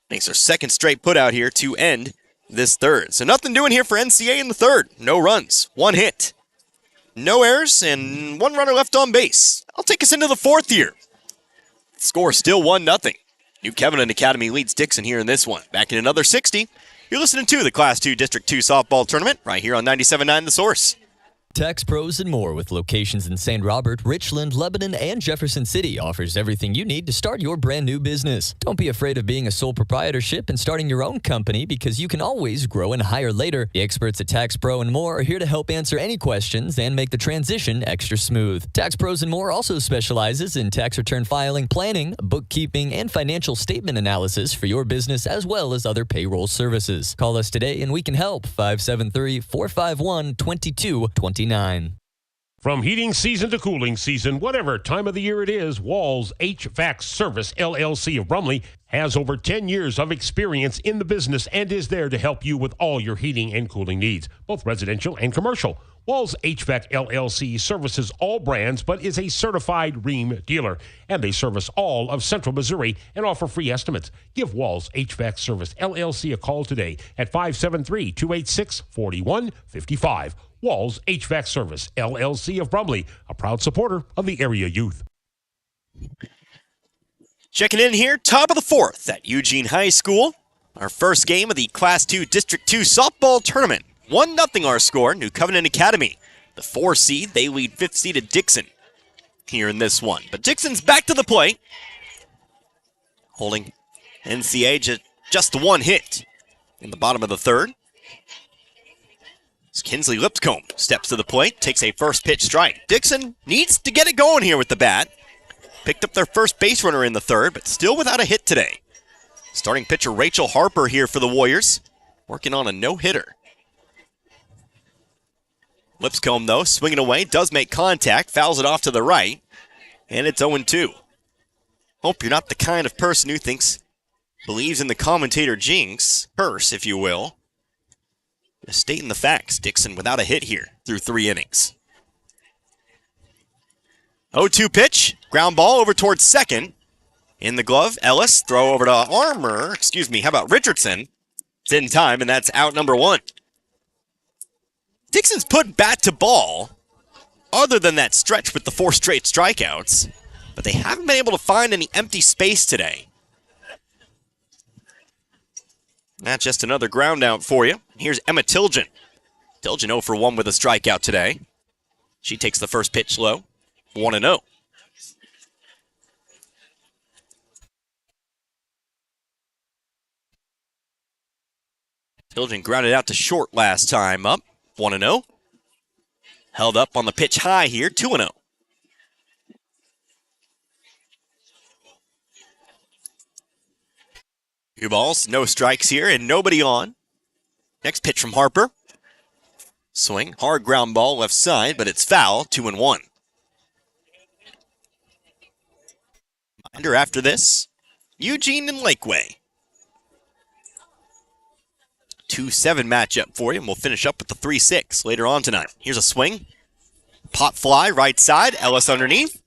Makes her second straight put out here to end this third. So nothing doing here for NCA in the third. No runs, 1 hit, no errors, and 1 runner left on base. I'll take us into the fourth here. Score still 1-0. New Covenant Academy leads Dixon here in this one. Back in another 60. You're listening to the Class 2 District 2 softball tournament right here on 97.9 The Source. Tax Pros and More, with locations in St. Robert, Richland, Lebanon, and Jefferson City, offers everything you need to start your brand new business. Don't be afraid of being a sole proprietorship and starting your own company, because you can always grow and hire later. The experts at Tax Pro and More are here to help answer any questions and make the transition extra smooth. Tax Pros and More also specializes in tax return filing, planning, bookkeeping, and financial statement analysis for your business, as well as other payroll services. Call us today and we can help. 573-451-2229. From heating season to cooling season, whatever time of the year it is, Walls HVAC Service LLC of Brumley has over 10 years of experience in the business and is there to help you with all your heating and cooling needs, both residential and commercial. Walls HVAC LLC services all brands but is a certified Rheem dealer, and they service all of Central Missouri and offer free estimates. Give Walls HVAC Service LLC a call today at 573-286-4155. Walls HVAC Service LLC of Brumley, a proud supporter of the area youth. Checking in here, top of the fourth at Eugene High School. Our first game of the Class 2 District 2 softball tournament. 1-0 our score. New Covenant Academy, the 4 seed. They lead 5th seeded Dixon here in this one. But Dixon's back to the plate, holding NCA just 1 hit in the bottom of the third. As Kinsley Lipscomb steps to the plate, takes a first pitch strike. Dixon needs to get it going here with the bat. Picked up their first base runner in the third, but still without a hit today. Starting pitcher Rachel Harper here for the Warriors, working on a no-hitter. Lipscomb, though, swinging away, does make contact, fouls it off to the right, and it's 0-2. Hope you're not the kind of person who believes in the commentator jinx, curse, if you will. Just stating the facts, Dixon without a hit here through 3 innings. 0-2 pitch, ground ball over towards second. In the glove, Ellis, throw over to how about Richardson? It's in time, and that's out number 1. Dixon's put bat to ball, other than that stretch with the 4 straight strikeouts, but they haven't been able to find any empty space today. Not just another ground out for you. Here's Emma Tilgen. Tilgen 0 for 1 with a strikeout today. She takes the first pitch low, 1-0. Tilgen grounded out to short last time up, 1-0. Held up on the pitch high here, 2-0. Two balls, no strikes here, and nobody on. Next pitch from Harper. Swing, hard ground ball left side, but it's foul, 2-1. Reminder after this, Eugene and Lakeway. 2-7 matchup for you, and we'll finish up with the 3-6 later on tonight. Here's a swing. Pop fly, right side, Ellis underneath.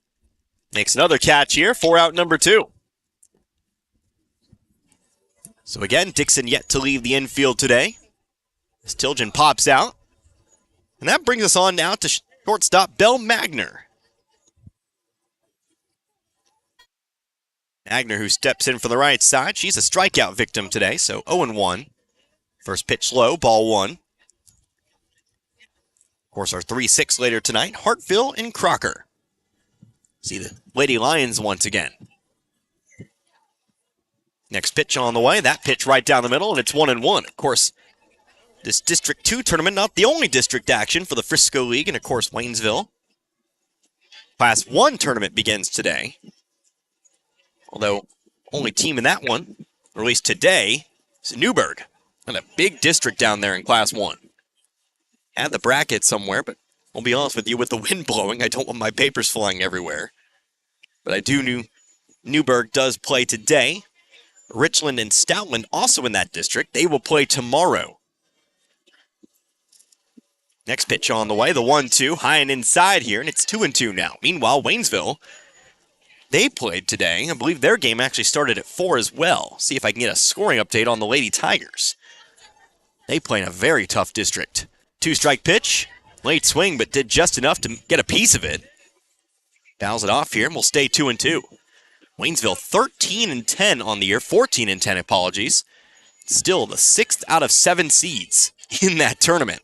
Makes another catch here, 4 out number 2. So again, Dixon yet to leave the infield today. As Tilgen pops out. And that brings us on now to shortstop Belle Magner. Magner, who steps in for the right side. She's a strikeout victim today, so 0-1. First pitch low, ball 1. Of course, our 3-6 later tonight, Hartville and Crocker. See the Lady Lions once again. Next pitch on the way, that pitch right down the middle, and it's 1-1. Of course, this District 2 tournament, not the only district action for the Frisco League and, of course, Waynesville. Class 1 tournament begins today. Although, only team in that one, or at least today, is Newburgh. And a big district down there in Class 1. Had the bracket somewhere, but I'll be honest with you, with the wind blowing, I don't want my papers flying everywhere. But I do know Newburgh does play today. Richland and Stoutland also in that district. They will play tomorrow. Next pitch on the way, the 1-2, high and inside here, and it's 2-2 now. Meanwhile, Waynesville, they played today. I believe their game actually started at 4 as well. See if I can get a scoring update on the Lady Tigers. They play in a very tough district. 2-strike pitch. Late swing, but did just enough to get a piece of it. Fouls it off here, and we'll stay 2-2. Waynesville 13-10 on the year. 14-10, apologies. Still the 6th out of 7 seeds in that tournament.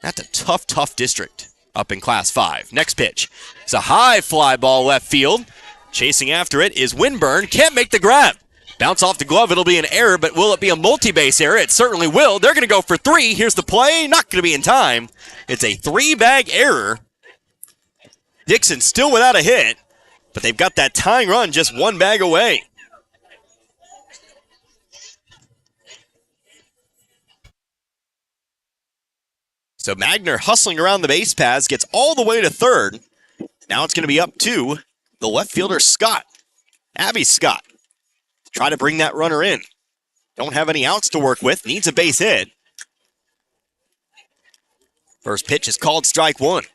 That's a tough, tough district up in Class 5. Next pitch. It's a high fly ball left field. Chasing after it is Winburn. Can't make the grab. Bounce off the glove. It'll be an error, but will it be a multi-base error? It certainly will. They're going to go for 3. Here's the play. Not going to be in time. It's a 3-bag error. Dixon still without a hit, but they've got that tying run just 1 bag away. So Magner hustling around the base paths, gets all the way to third. Now it's going to be up to the left fielder, Scott. Abby Scott. Try to bring that runner in. Don't have any outs to work with. Needs a base hit. First pitch is called strike 1.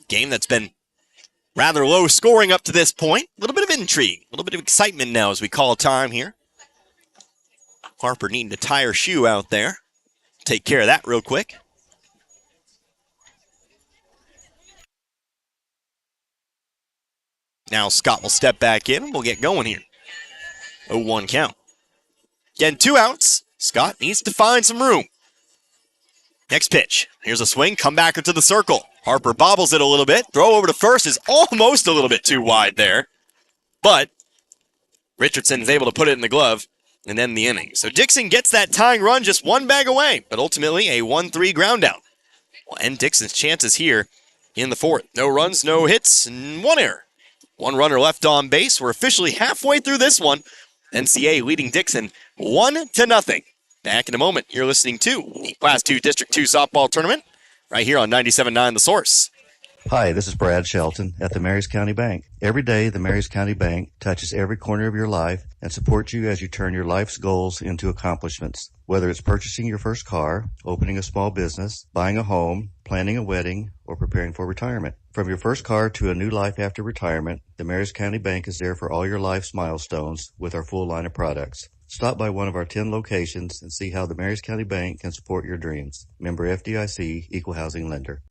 Game that's been rather low scoring up to this point. A little bit of intrigue. A little bit of excitement now as we call time here. Harper needing to tie her shoe out there. Take care of that real quick. Now Scott will step back in and we'll get going here. 0-1 count. Again, 2 outs. Scott needs to find some room. Next pitch. Here's a swing. Come back into the circle. Harper bobbles it a little bit. Throw over to first is almost a little bit too wide there. But Richardson is able to put it in the glove and end the inning. So Dixon gets that tying run just 1 bag away, but ultimately a 1-3 ground out. Will end Dixon's chances here in the 4th. No runs, no hits, and 1 error. 1 runner left on base. We're officially halfway through this one. NCA leading Dixon 1-0. Back in a moment. You're listening to the Class 2 District 2 softball tournament right here on 97.9 The Source. Hi, this is Brad Shelton at the Marys County Bank. Every day, the Marys County Bank touches every corner of your life and supports you as you turn your life's goals into accomplishments. Whether it's purchasing your first car, opening a small business, buying a home, planning a wedding, or preparing for retirement. From your first car to a new life after retirement, the Marys County Bank is there for all your life's milestones with our full line of products. Stop by one of our 10 locations and see how the Marys County Bank can support your dreams. Member FDIC, Equal Housing Lender.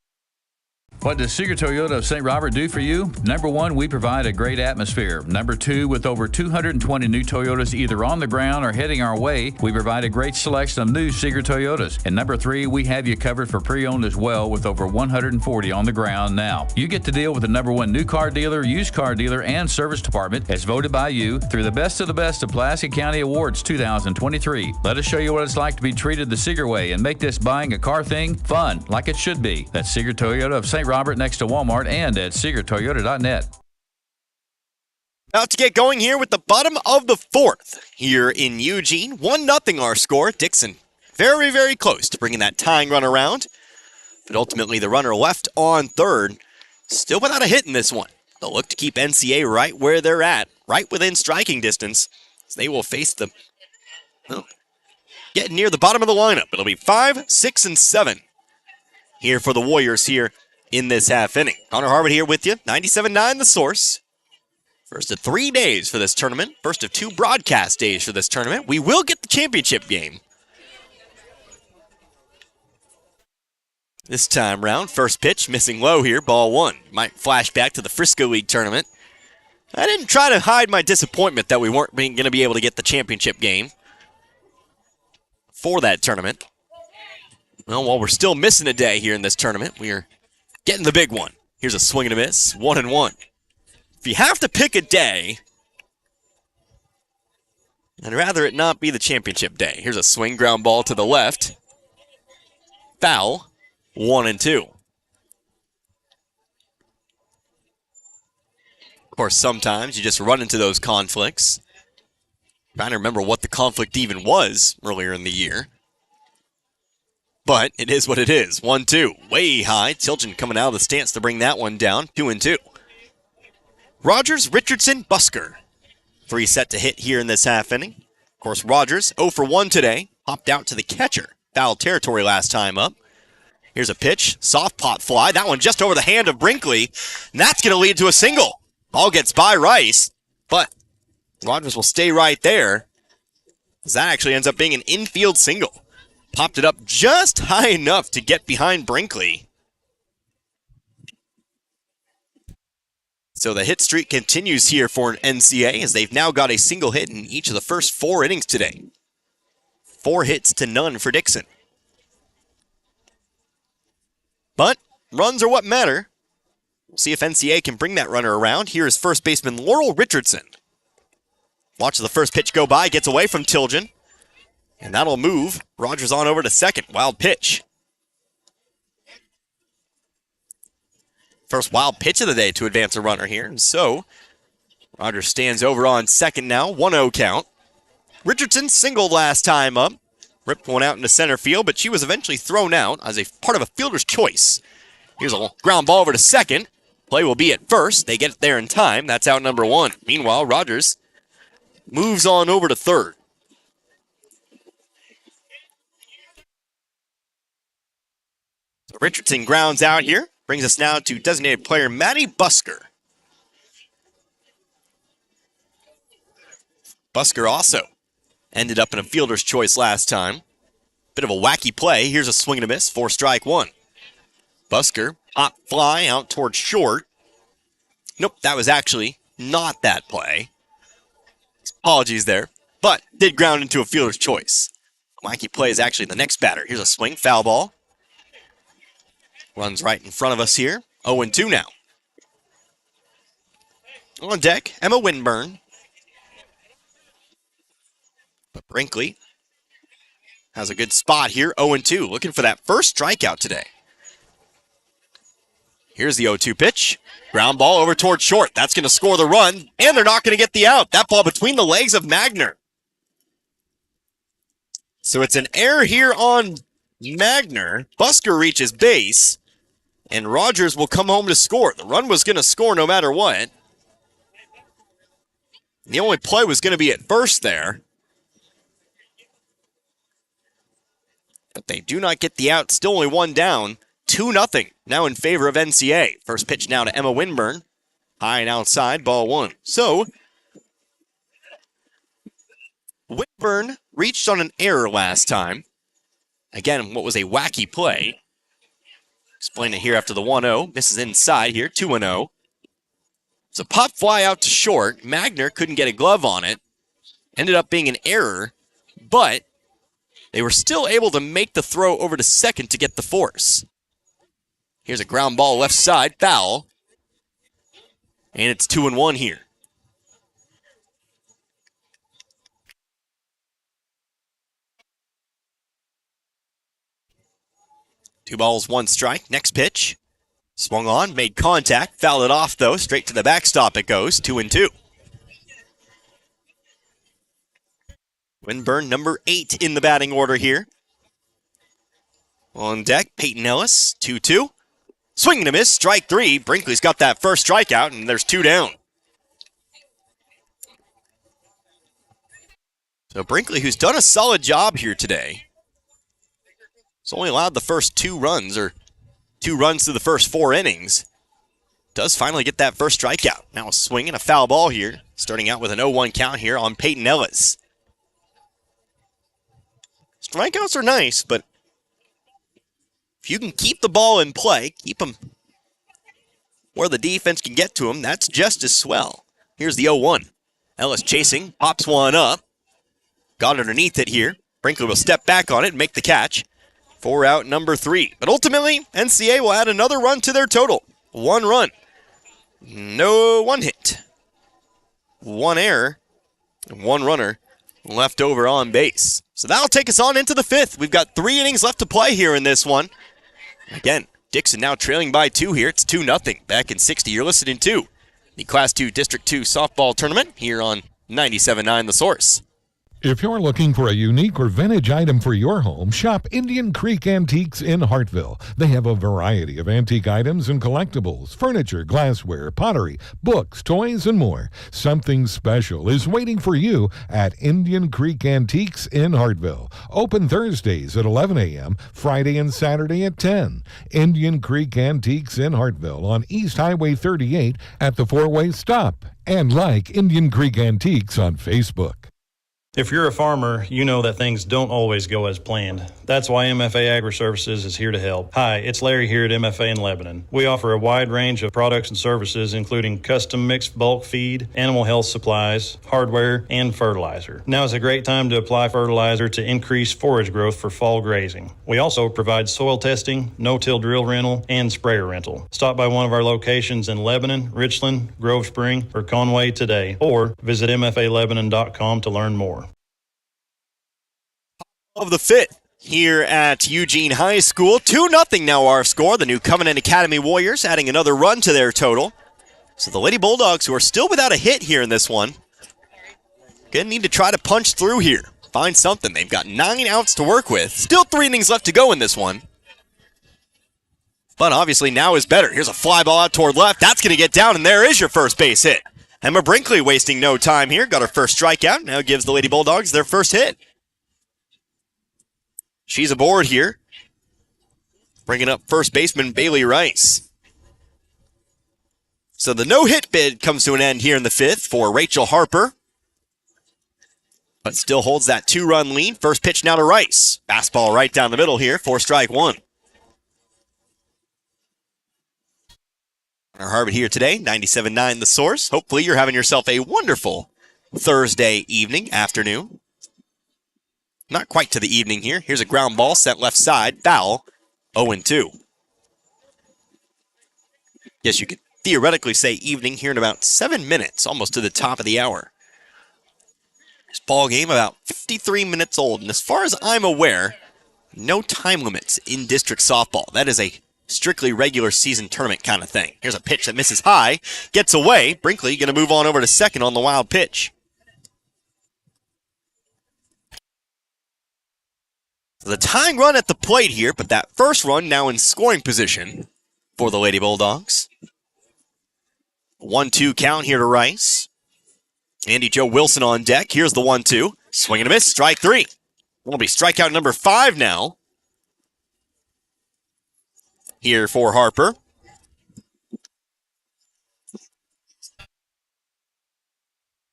What does Seeger Toyota of St. Robert do for you? Number 1, we provide a great atmosphere. Number 2, with over 220 new Toyotas either on the ground or heading our way, we provide a great selection of new Seeger Toyotas. And number 3, we have you covered for pre-owned as well with over 140 on the ground now. You get to deal with the number 1 new car dealer, used car dealer, and service department as voted by you through the Best of the Best of Pulaski County Awards 2023. Let us show you what it's like to be treated the Seeger way and make this buying a car thing fun, like it should be. That's Seeger Toyota of St. Robert next to Walmart and at SeegerToyota.net. About to get going here with the bottom of the 4th here in Eugene. 1-0 our score. Dixon very, very close to bringing that tying run around. But ultimately the runner left on third. Still without a hit in this one. They'll look to keep NCA right where they're at. Right within striking distance. So they will face the... getting near the bottom of the lineup. It'll be 5, 6, and 7 here for the Warriors here in this half inning. Connor Harwood here with you. 97.9 The Source. First of 3 days for this tournament. First of 2 broadcast days for this tournament. We will get the championship game this time round. First pitch missing low here. Ball 1. Might flash back to the Frisco League tournament. I didn't try to hide my disappointment that we weren't going to be able to get the championship game for that tournament. Well, while we're still missing a day here in this tournament, we are getting the big one. Here's a swing and a miss. 1-1. If you have to pick a day, I'd rather it not be the championship day. Here's a swing, ground ball to the left. Foul. 1-2. Of course, sometimes you just run into those conflicts. Trying to remember what the conflict even was earlier in the year. But it is what it is. 1-2. Way high. Tilton coming out of the stance to bring that one down. 2-2. Rogers, Richardson, Busker. 3 set to hit here in this half inning. Of course, Rogers 0 for 1 today. Hopped out to the catcher. Foul territory last time up. Here's a pitch. Soft pot fly. That one just over the hand of Brinkley. And that's going to lead to a single. Ball gets by Rice. But Rogers will stay right there. That actually ends up being an infield single. popped it up just high enough to get behind Brinkley. So the hit streak continues here for NCA as they've now got a single hit in each of the first 4 innings today. 4 hits to none for Dixon. But runs are what matter. We'll see if NCA can bring that runner around. Here is first baseman Laurel Richardson. Watches the first pitch go by, gets away from Tilgen. And that'll move Rogers on over to second. Wild pitch. First wild pitch of the day to advance a runner here. And so Rogers stands over on second now. 1-0 count. Richardson singled last time up. Ripped one out into center field, but she was eventually thrown out as a part of a fielder's choice. Here's a ground ball over to second. Play will be at first. They get it there in time. That's out number 1. Meanwhile, Rogers moves on over to third. So Richardson grounds out here. Brings us now to designated player Maddie Busker. Busker also ended up in a fielder's choice last time. Bit of a wacky play. Here's a swing and a miss for strike 1. Busker, hot fly out towards short. Nope, that was actually not that play. Apologies there, but did ground into a fielder's choice. Wacky play is actually the next batter. Here's a swing, foul ball. Runs right in front of us here. 0-2 now. On deck, Emma Winburn. But Brinkley has a good spot here. 0-2, looking for that first strikeout today. Here's the 0-2 pitch. Ground ball over towards short. That's going to score the run, and they're not going to get the out. That ball between the legs of Magner. So it's an error here on Magner. Busker reaches base, and Rogers will come home to score. The run was going to score no matter what. The only play was going to be at first there. But they do not get the out. Still only 1 down. 2-0 now in favor of NCA. First pitch now to Emma Winburn. High and outside, ball 1. So, Winburn reached on an error last time. Again, what was a wacky play. Explain it here after the 1-0. Misses inside here, 2-0. It's a pop fly out to short. Magner couldn't get a glove on it. Ended up being an error, but they were still able to make the throw over to second to get the force. Here's a ground ball left side, foul. And it's 2-1 here. Two balls, 1 strike. Next pitch. Swung on, made contact, fouled it off though. Straight to the backstop it goes, 2-2. Winburn, number 8 in the batting order here. On deck, Peyton Ellis, 2-2. Swing and a miss, strike 3. Brinkley's got that first strikeout, and there's 2 down. So Brinkley, who's done a solid job here today, has only allowed the first 2 runs, or 2 runs through the first 4 innings, does finally get that first strikeout. Now a swing and a foul ball here, starting out with an 0-1 count here on Peyton Ellis. Strikeouts are nice, but if you can keep the ball in play, keep them where the defense can get to them, that's just as swell. Here's the 0-1. Ellis chasing, pops one up. Got underneath it here. Brinkley will step back on it and make the catch. 4 out, number 3. But ultimately, NCA will add another run to their total. 1 run. No 1 hit. 1 error. 1 runner left over on base. So that'll take us on into the 5th. We've got 3 innings left to play here in this one. Again, Dixon now trailing by 2 here. It's 2-0. Back in 60, you're listening to the Class 2 District 2 softball tournament here on 97.9 The Source. If you're looking for a unique or vintage item for your home, shop Indian Creek Antiques in Hartville. They have a variety of antique items and collectibles, furniture, glassware, pottery, books, toys, and more. Something special is waiting for you at Indian Creek Antiques in Hartville. Open Thursdays at 11 a.m., Friday and Saturday at 10. Indian Creek Antiques in Hartville on East Highway 38 at the 4-way stop. And like Indian Creek Antiques on Facebook. If you're a farmer, you know that things don't always go as planned. That's why MFA Agri-Services is here to help. Hi, it's Larry here at MFA in Lebanon. We offer a wide range of products and services, including custom mixed bulk feed, animal health supplies, hardware, and fertilizer. Now is a great time to apply fertilizer to increase forage growth for fall grazing. We also provide soil testing, no-till drill rental, and sprayer rental. Stop by one of our locations in Lebanon, Richland, Grove Spring, or Conway today, or visit mfalebanon.com to learn more. Of the fifth here at Eugene High School. 2-0 now our score. The new Covenant Academy Warriors adding another run to their total. So the Lady Bulldogs, who are still without a hit here in this one, gonna need to try to punch through here. Find something. They've got 9 outs to work with. Still 3 innings left to go in this one. But obviously now is better. Here's a fly ball out toward left. That's gonna get down, and there is your first base hit. Emma Brinkley wasting no time here. Got her first strikeout. Now gives the Lady Bulldogs their first hit. She's aboard here, bringing up first baseman Bailey Rice. So the no-hit bid comes to an end here in the fifth for Rachel Harper, but still holds that 2-run lead. First pitch now to Rice. Fastball right down the middle here for strike one. Our Harvard here today, 97.9 The Source. Hopefully you're having yourself a wonderful Thursday evening, afternoon. Not quite to the evening here. Here's a ground ball sent left side. Foul. 0-2. Yes, you could theoretically say evening here in about 7 minutes, almost to the top of the hour. This ball game about 53 minutes old, and as far as I'm aware, no time limits in district softball. That is a strictly regular season tournament kind of thing. Here's a pitch that misses high, gets away. Brinkley going to move on over to second on the wild pitch. The tying run at the plate here, but that first run now in scoring position for the Lady Bulldogs. 1-2 count here to Rice. Andy Joe Wilson on deck. Here's the 1-2. Swing and a miss, strike 3. Will be strikeout number 5 now. Here for Harper.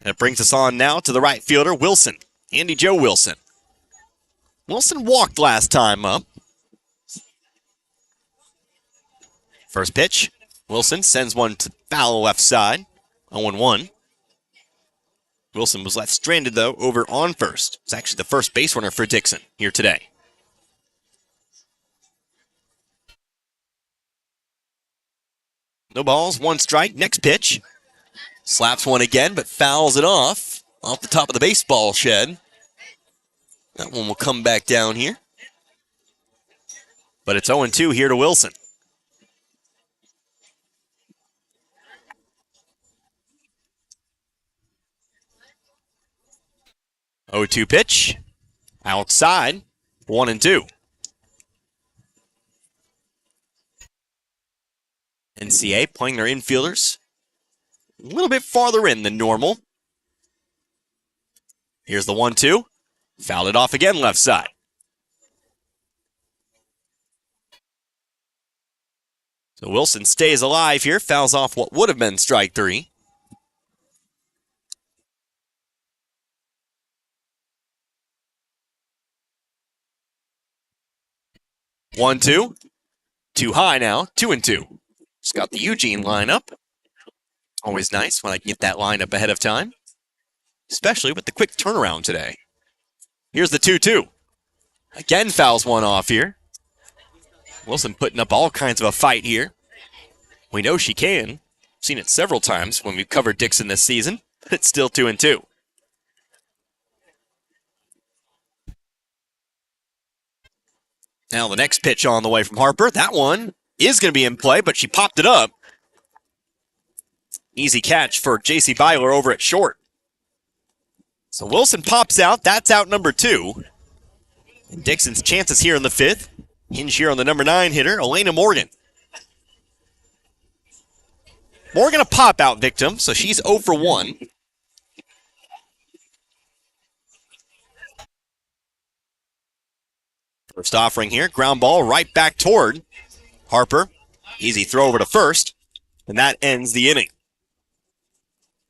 And it brings us on now to the right fielder, Wilson. Andy Joe Wilson. Wilson walked last time up. First pitch. Wilson sends one to foul left side. 0-1. Wilson was left stranded, though, over on first. It's actually the first base runner for Dixon here today. No balls, 1 strike. Next pitch. Slaps one again, but fouls it off the top of the baseball shed. That one will come back down here. But it's 0-2 here to Wilson. Oh, 2 pitch. Outside. 1-2. NCA playing their infielders a little bit farther in than normal. Here's the 1-2. Fouled it off again left side. So Wilson stays alive here, fouls off what would have been strike 3. One, two. Too high now, 2-2. Just got the Eugene lineup. Always nice when I can get that lineup ahead of time, especially with the quick turnaround today. Here's the 2-2. Again fouls one off here. Wilson putting up all kinds of a fight here. We know she can. Seen it several times when we've covered Dixon this season, but it's still 2-2. Now the next pitch on the way from Harper. That one is going to be in play, but she popped it up. Easy catch for J.C. Byler over at short. So Wilson pops out. That's out number 2. And Dixon's chances here in the 5th. Hinge here on the number 9 hitter, Elena Morgan. Morgan a pop-out victim, so she's 0 for 1. First offering here, ground ball right back toward Harper. Easy throw over to first, and that ends the inning.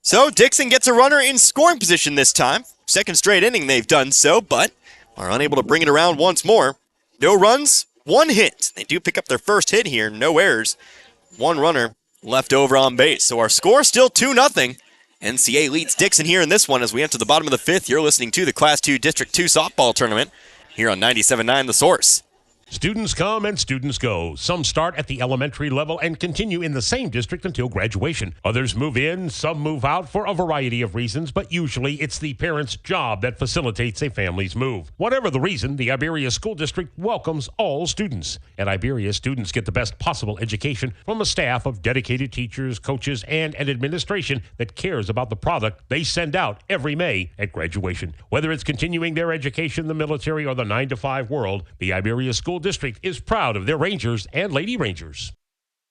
So Dixon gets a runner in scoring position this time. Second straight inning they've done so, but are unable to bring it around once more. No runs, one hit. They do pick up their first hit here, no errors. One runner left over on base. So our score still 2-0. NCA leads Dixon here in this one as we enter the bottom of the fifth. You're listening to the Class 2 District 2 softball tournament here on 97.9 The Source. Students come and students go. Some start at the elementary level and continue in the same district until graduation. Others move in, some move out for a variety of reasons, but usually it's the parent's job that facilitates a family's move. Whatever the reason, the Iberia School District welcomes all students. At Iberia, students get the best possible education from a staff of dedicated teachers, coaches, and an administration that cares about the product they send out every May at graduation. Whether it's continuing their education in the military or the 9-to-5 world, the Iberia School District is proud of their Rangers and Lady Rangers.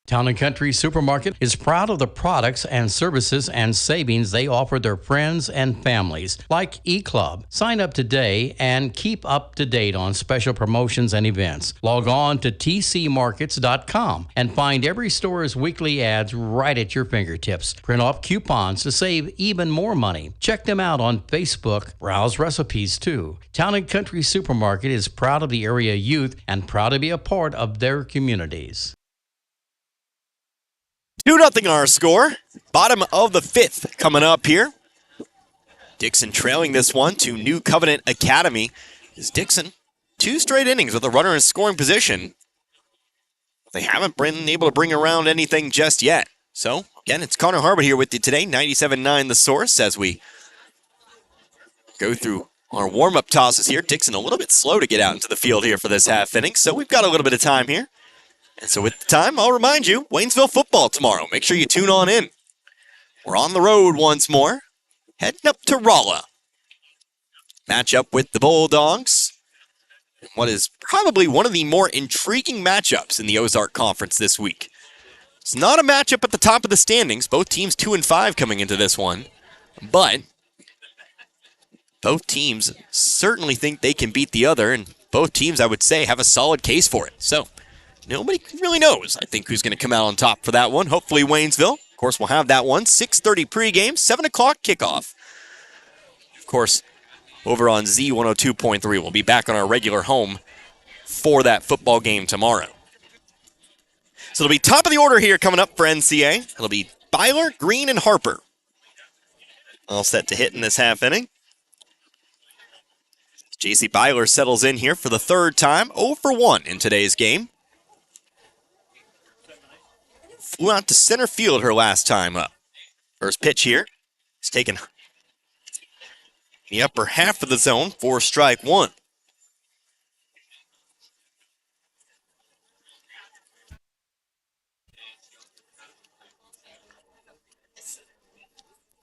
Town & Country Supermarket is proud of the products and services and savings they offer their friends and families, like eClub. Sign up today and keep up to date on special promotions and events. Log on to tcmarkets.com and find every store's weekly ads right at your fingertips. Print off coupons to save even more money. Check them out on Facebook. Browse recipes too. Town & Country Supermarket is proud of the area youth and proud to be a part of their communities. 2-0 our score. Bottom of the fifth coming up here. Dixon trailing this one to New Covenant Academy. Is Dixon 2 straight innings with a runner in scoring position. They haven't been able to bring around anything just yet. So, again, it's Connor Harbert here with you today, 97.9 The Source, as we go through our warm-up tosses here. Dixon a little bit slow to get out into the field here for this half inning, so we've got a little bit of time here. And so with the time, I'll remind you, Waynesville football tomorrow. Make sure you tune on in. We're on the road once more, heading up to Rolla. Matchup with the Bulldogs. What is probably one of the more intriguing matchups in the Ozark Conference this week. It's not a matchup at the top of the standings. Both teams 2-5 coming into this one. But both teams certainly think they can beat the other, and both teams, I would say, have a solid case for it. So nobody really knows, I think, who's going to come out on top for that one. Hopefully Waynesville. Of course, we'll have that one. 6:30 pregame, 7 o'clock kickoff. Of course, over on Z102.3. We'll be back on our regular home for that football game tomorrow. So it'll be top of the order here coming up for NCA. It'll be Byler, Green, and Harper. All set to hit in this half inning. J.C. Byler settles in here for the third time, 0 for 1 in today's game. Flew out to center field her last time up. First pitch here. It's taken the upper half of the zone for strike one.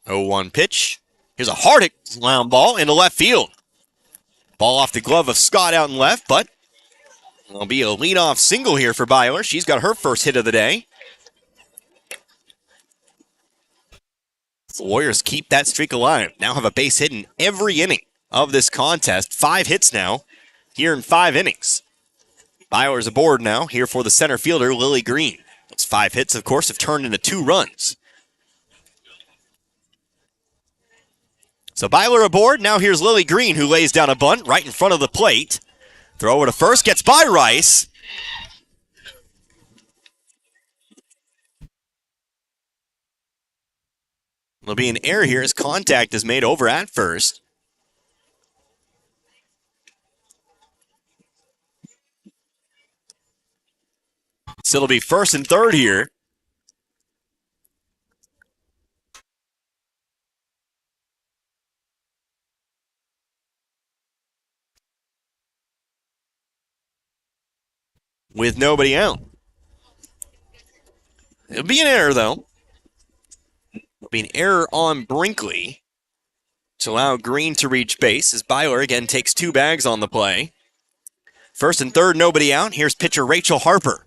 Oh, 1 pitch. Here's a hard hit ground ball into left field. Ball off the glove of Scott out in left, but it'll be a leadoff single here for Byler. She's got her first hit of the day. The Warriors keep that streak alive. Now have a base hit in every inning of this contest. 5 hits now here in 5 innings. Byler's aboard now here for the center fielder, Lily Green. Those 5 hits, of course, have turned into 2 runs. So Byler aboard. Now here's Lily Green, who lays down a bunt right in front of the plate. Throw over to first, gets by Rice. There'll be an error here as contact is made over at first. So it'll be first and third here. With nobody out. It'll be an error, though. It'll be an error on Brinkley to allow Green to reach base as Byler again takes 2 bags on the play. First and third, nobody out. Here's pitcher Rachel Harper.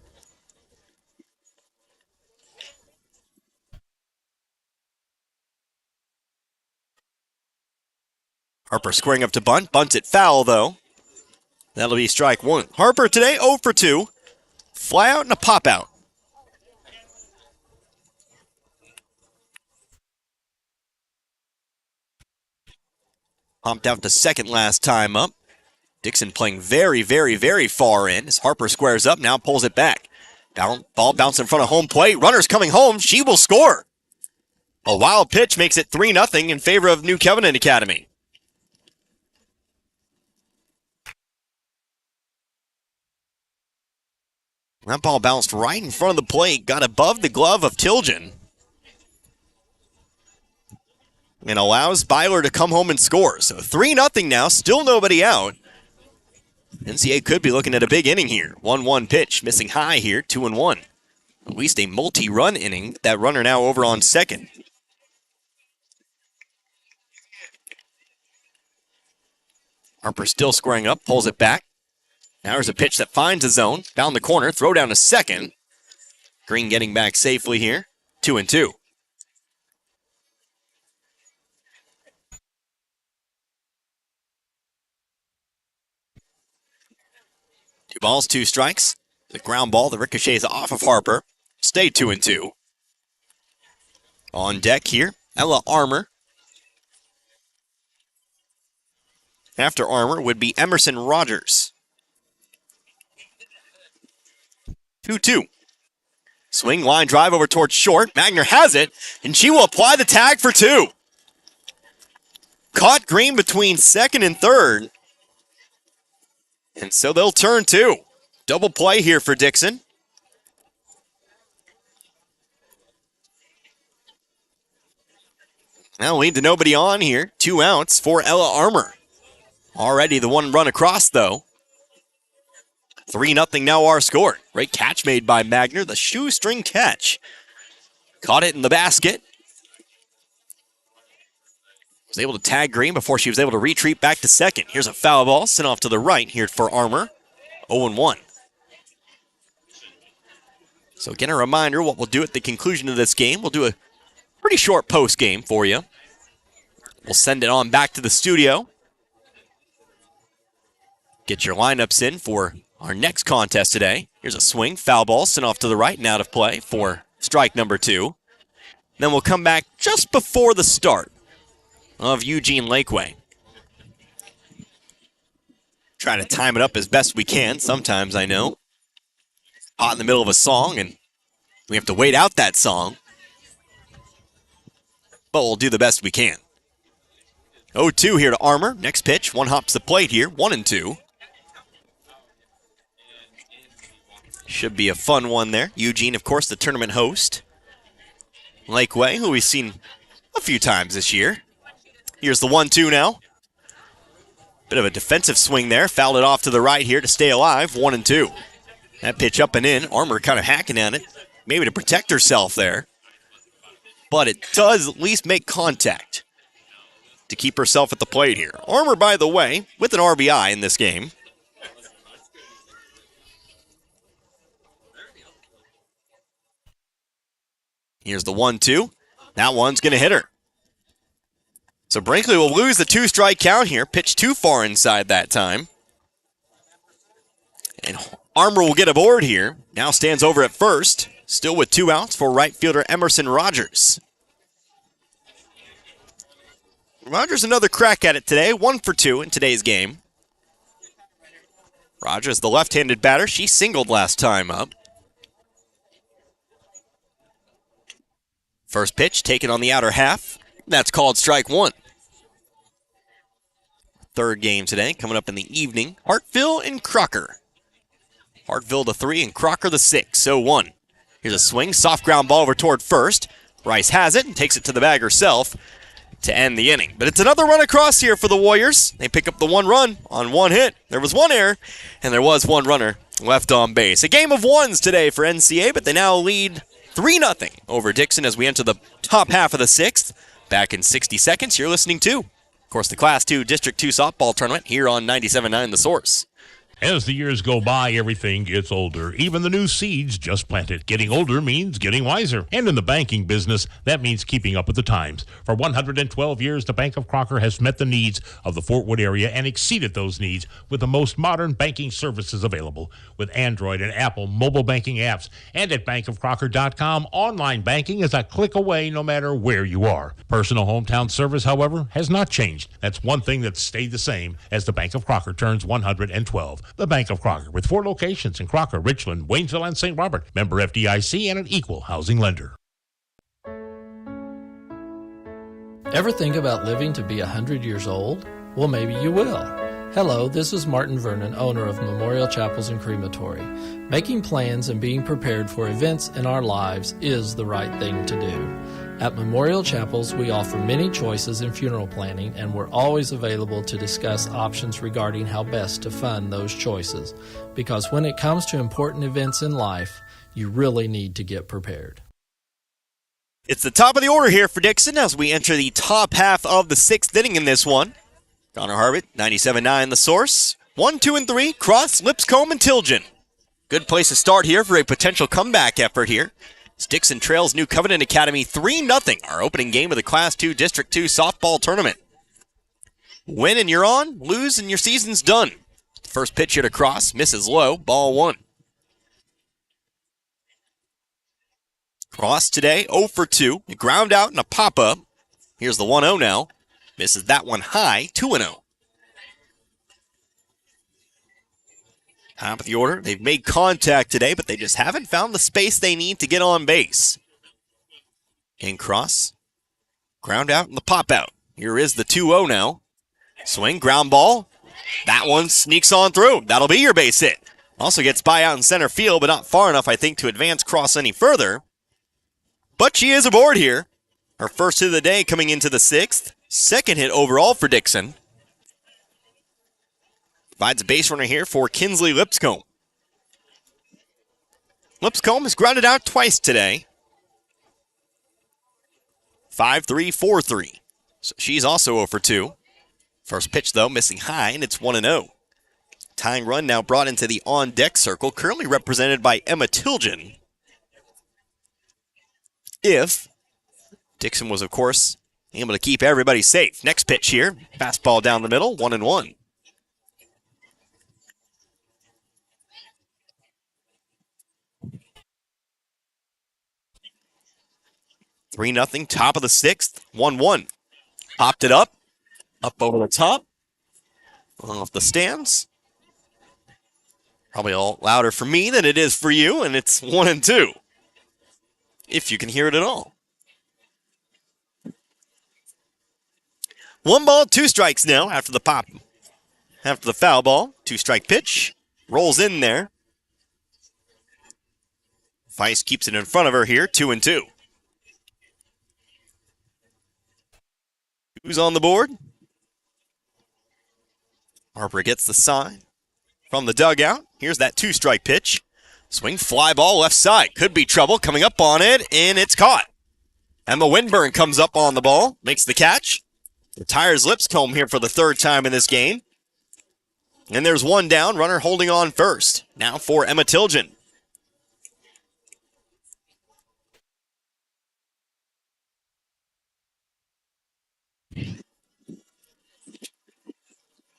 Harper squaring up to bunt. Bunts it foul, though. That'll be strike one. Harper today 0 for 2. Fly out and a pop out. Hopped out to second last time up. Dixon playing very, very, very far in as Harper squares up, now pulls it back. Ball bounced in front of home plate. Runner's coming home. She will score. A wild pitch makes it 3-0 in favor of New Covenant Academy. That ball bounced right in front of the plate, got above the glove of Tilgen, and allows Byler to come home and score. So 3-0 now, still nobody out. NCA could be looking at a big inning here. 1-1 pitch, missing high here, 2-1. At least a multi-run inning. That runner now over on second. Harper still squaring up, pulls it back. Now there's a pitch that finds a zone, down the corner, throw down to second. Green getting back safely here, 2-2. 2 balls, 2 strikes. The ground ball, the ricochets off of Harper. Stay 2-2. On deck here, Ella Armour. After Armour would be Emerson Rogers. 2-2. Swing, line drive over towards short. Magner has it, and she will apply the tag for 2. Caught Green between second and third. And so they'll turn 2. Double play here for Dixon. Now lead to nobody on here. 2 outs for Ella Armour. Already the 1 run across, though. 3-0 now our score. Great catch made by Magner, the shoestring catch. Caught it in the basket. Was able to tag Green before she was able to retreat back to second. Here's a foul ball sent off to the right here for Armour. 0-1. So again, a reminder, what we'll do at the conclusion of this game, we'll do a pretty short post game for you. We'll send it on back to the studio. Get your lineups in for our next contest today. Here's a swing, foul ball, sent off to the right and out of play for strike number 2. Then we'll come back just before the start of Eugene Lakeway. Try to time it up as best we can. Sometimes, I know, hot in the middle of a song and we have to wait out that song. But we'll do the best we can. 0-2 here to Armour. Next pitch, 1 hop to the plate here, 1-2. Should be a fun one there. Eugene, of course, the tournament host. Lakeway, who we've seen a few times this year. Here's the 1-2 now. Bit of a defensive swing there. Fouled it off to the right here to stay alive. 1-2. That pitch up and in. Armour kind of hacking at it. Maybe to protect herself there. But it does at least make contact to keep herself at the plate here. Armour, by the way, with an RBI in this game. Here's the 1-2. That one's going to hit her. So Brinkley will lose the 2-strike count here. Pitched too far inside that time. And Armour will get aboard here. Now stands over at first. Still with 2 outs for right fielder Emerson Rogers. Rogers another crack at it today. 1 for 2 in today's game. Rogers, the left-handed batter. She singled last time up. First pitch taken on the outer half. That's called strike 1. Third game today, coming up in the evening. Hartville and Crocker. Hartville the 3 and Crocker the 6. 0-1. Here's a swing, soft ground ball over toward first. Rice has it and takes it to the bag herself to end the inning. But it's another run across here for the Warriors. They pick up the 1 run on 1 hit. There was 1 error, and there was 1 runner left on base. A game of 1s today for NCA, but they now lead 3-0 over Dixon as we enter the top half of the 6th. Back in 60 seconds, you're listening to, of course, the Class 2 District 2 softball tournament here on 97.9 The Source. As the years go by, everything gets older. Even the new seeds just planted. Getting older means getting wiser. And in the banking business, that means keeping up with the times. For 112 years, the Bank of Crocker has met the needs of the Fort Wood area and exceeded those needs with the most modern banking services available. With Android and Apple mobile banking apps. And at bankofcrocker.com, online banking is a click away no matter where you are. Personal hometown service, however, has not changed. That's one thing that's stayed the same as the Bank of Crocker turns 112. The Bank of Crocker, with 4 locations in Crocker, Richland, Waynesville, and St. Robert. Member FDIC and an equal housing lender. Ever think about living to be 100 years old? Well, maybe you will. Hello, this is Martin Vernon, owner of Memorial Chapels and Crematory. Making plans and being prepared for events in our lives is the right thing to do. At Memorial Chapels, we offer many choices in funeral planning, and we're always available to discuss options regarding how best to fund those choices. Because when it comes to important events in life, you really need to get prepared. It's the top of the order here for Dixon as we enter the top half of the 6th inning in this one. Connor Harvitt, 97.9 The Source. 1, 2, and 3, Cross, Lipscomb, and Tilgen. Good place to start here for a potential comeback effort here. Dixon trails New Covenant Academy 3-0, our opening game of the Class 2 District 2 softball tournament. Win and you're on, lose and your season's done. First pitch here to Cross, misses low, ball 1. Cross today, 0 for 2, a ground out and a pop-up. Here's the 1-0 now, misses that one high, 2-0. Top of the order, they've made contact today, but they just haven't found the space they need to get on base. And Cross, ground out and the pop out. Here is the 2-0 now. Swing, ground ball. That one sneaks on through. That'll be your base hit. Also gets by out in center field, but not far enough, I think, to advance Cross any further. But she is aboard here. Her first hit of the day coming into the 6th. Second hit overall for Dixon. Provides a base runner here for Kinsley Lipscomb. Lipscomb has grounded out twice today. 5-3, 4-3. So she's also 0 for 2. First pitch, though, missing high, and it's 1-0. Tying run now brought into the on-deck circle, currently represented by Emma Tilgen. If Dixon was, of course, able to keep everybody safe. Next pitch here, fastball down the middle, 1-1. 3-0, top of the 6th, 1-1. Popped it up over the top, off the stands. Probably all louder for me than it is for you, and it's 1-2. If you can hear it at all. 1 ball, 2 strikes now after the pop. After the foul ball, 2-strike pitch. Rolls in there. Feist keeps it in front of her here, 2-2. Who's on the board? Harper gets the sign from the dugout. Here's that 2-strike pitch. Swing, fly ball, left side. Could be trouble coming up on it, and it's caught. Emma Winburn comes up on the ball, makes the catch. Retires Lipscomb here for the 3rd time in this game. And there's 1 down, runner holding on first. Now for Emma Tilgen.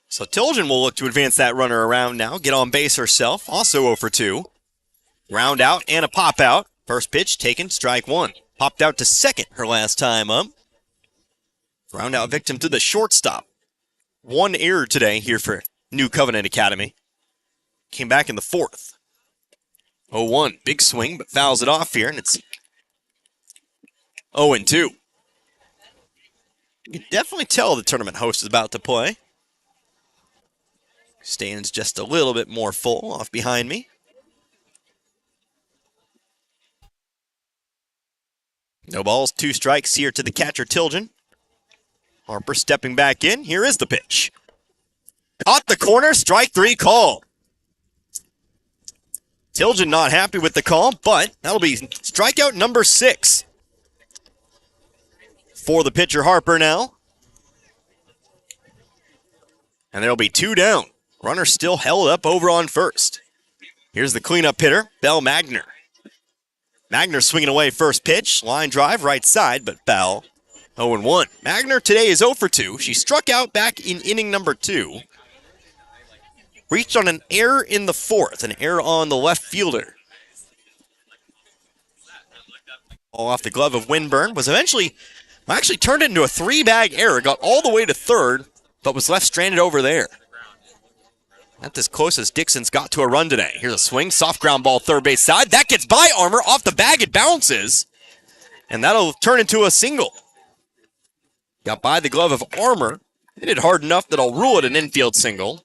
So Tilgen will look to advance that runner around now, get on base herself, also 0 for 2. Ground out and a pop out. First pitch taken, strike 1. Popped out to second her last time up. Ground out victim to the shortstop. 1 error today here for New Covenant Academy. Came back in the 4th. 0-1, big swing, but fouls it off here, and it's 0-2. You can definitely tell the tournament host is about to play. Stands just a little bit more full off behind me. No balls, 2 strikes here to the catcher, Tilgen. Harper stepping back in. Here is the pitch. Caught the corner, strike 3 call. Tilgen not happy with the call, but that'll be strikeout number 6 for the pitcher, Harper now. And there'll be 2 down. Runner still held up over on first. Here's the cleanup hitter, Bell Magner. Magner swinging away first pitch. Line drive right side, but Bell 0-1. Magner today is 0 for 2. She struck out back in inning number 2. Reached on an error in the 4th, an error on the left fielder. Ball off the glove of Winburn was actually turned into a 3-bag error, got all the way to third, but was left stranded over there. That's as close as Dixon's got to a run today. Here's a swing, soft ground ball, third base side. That gets by Armour, off the bag it bounces, and that'll turn into a single. Got by the glove of Armour, hit it hard enough that I'll rule it an infield single.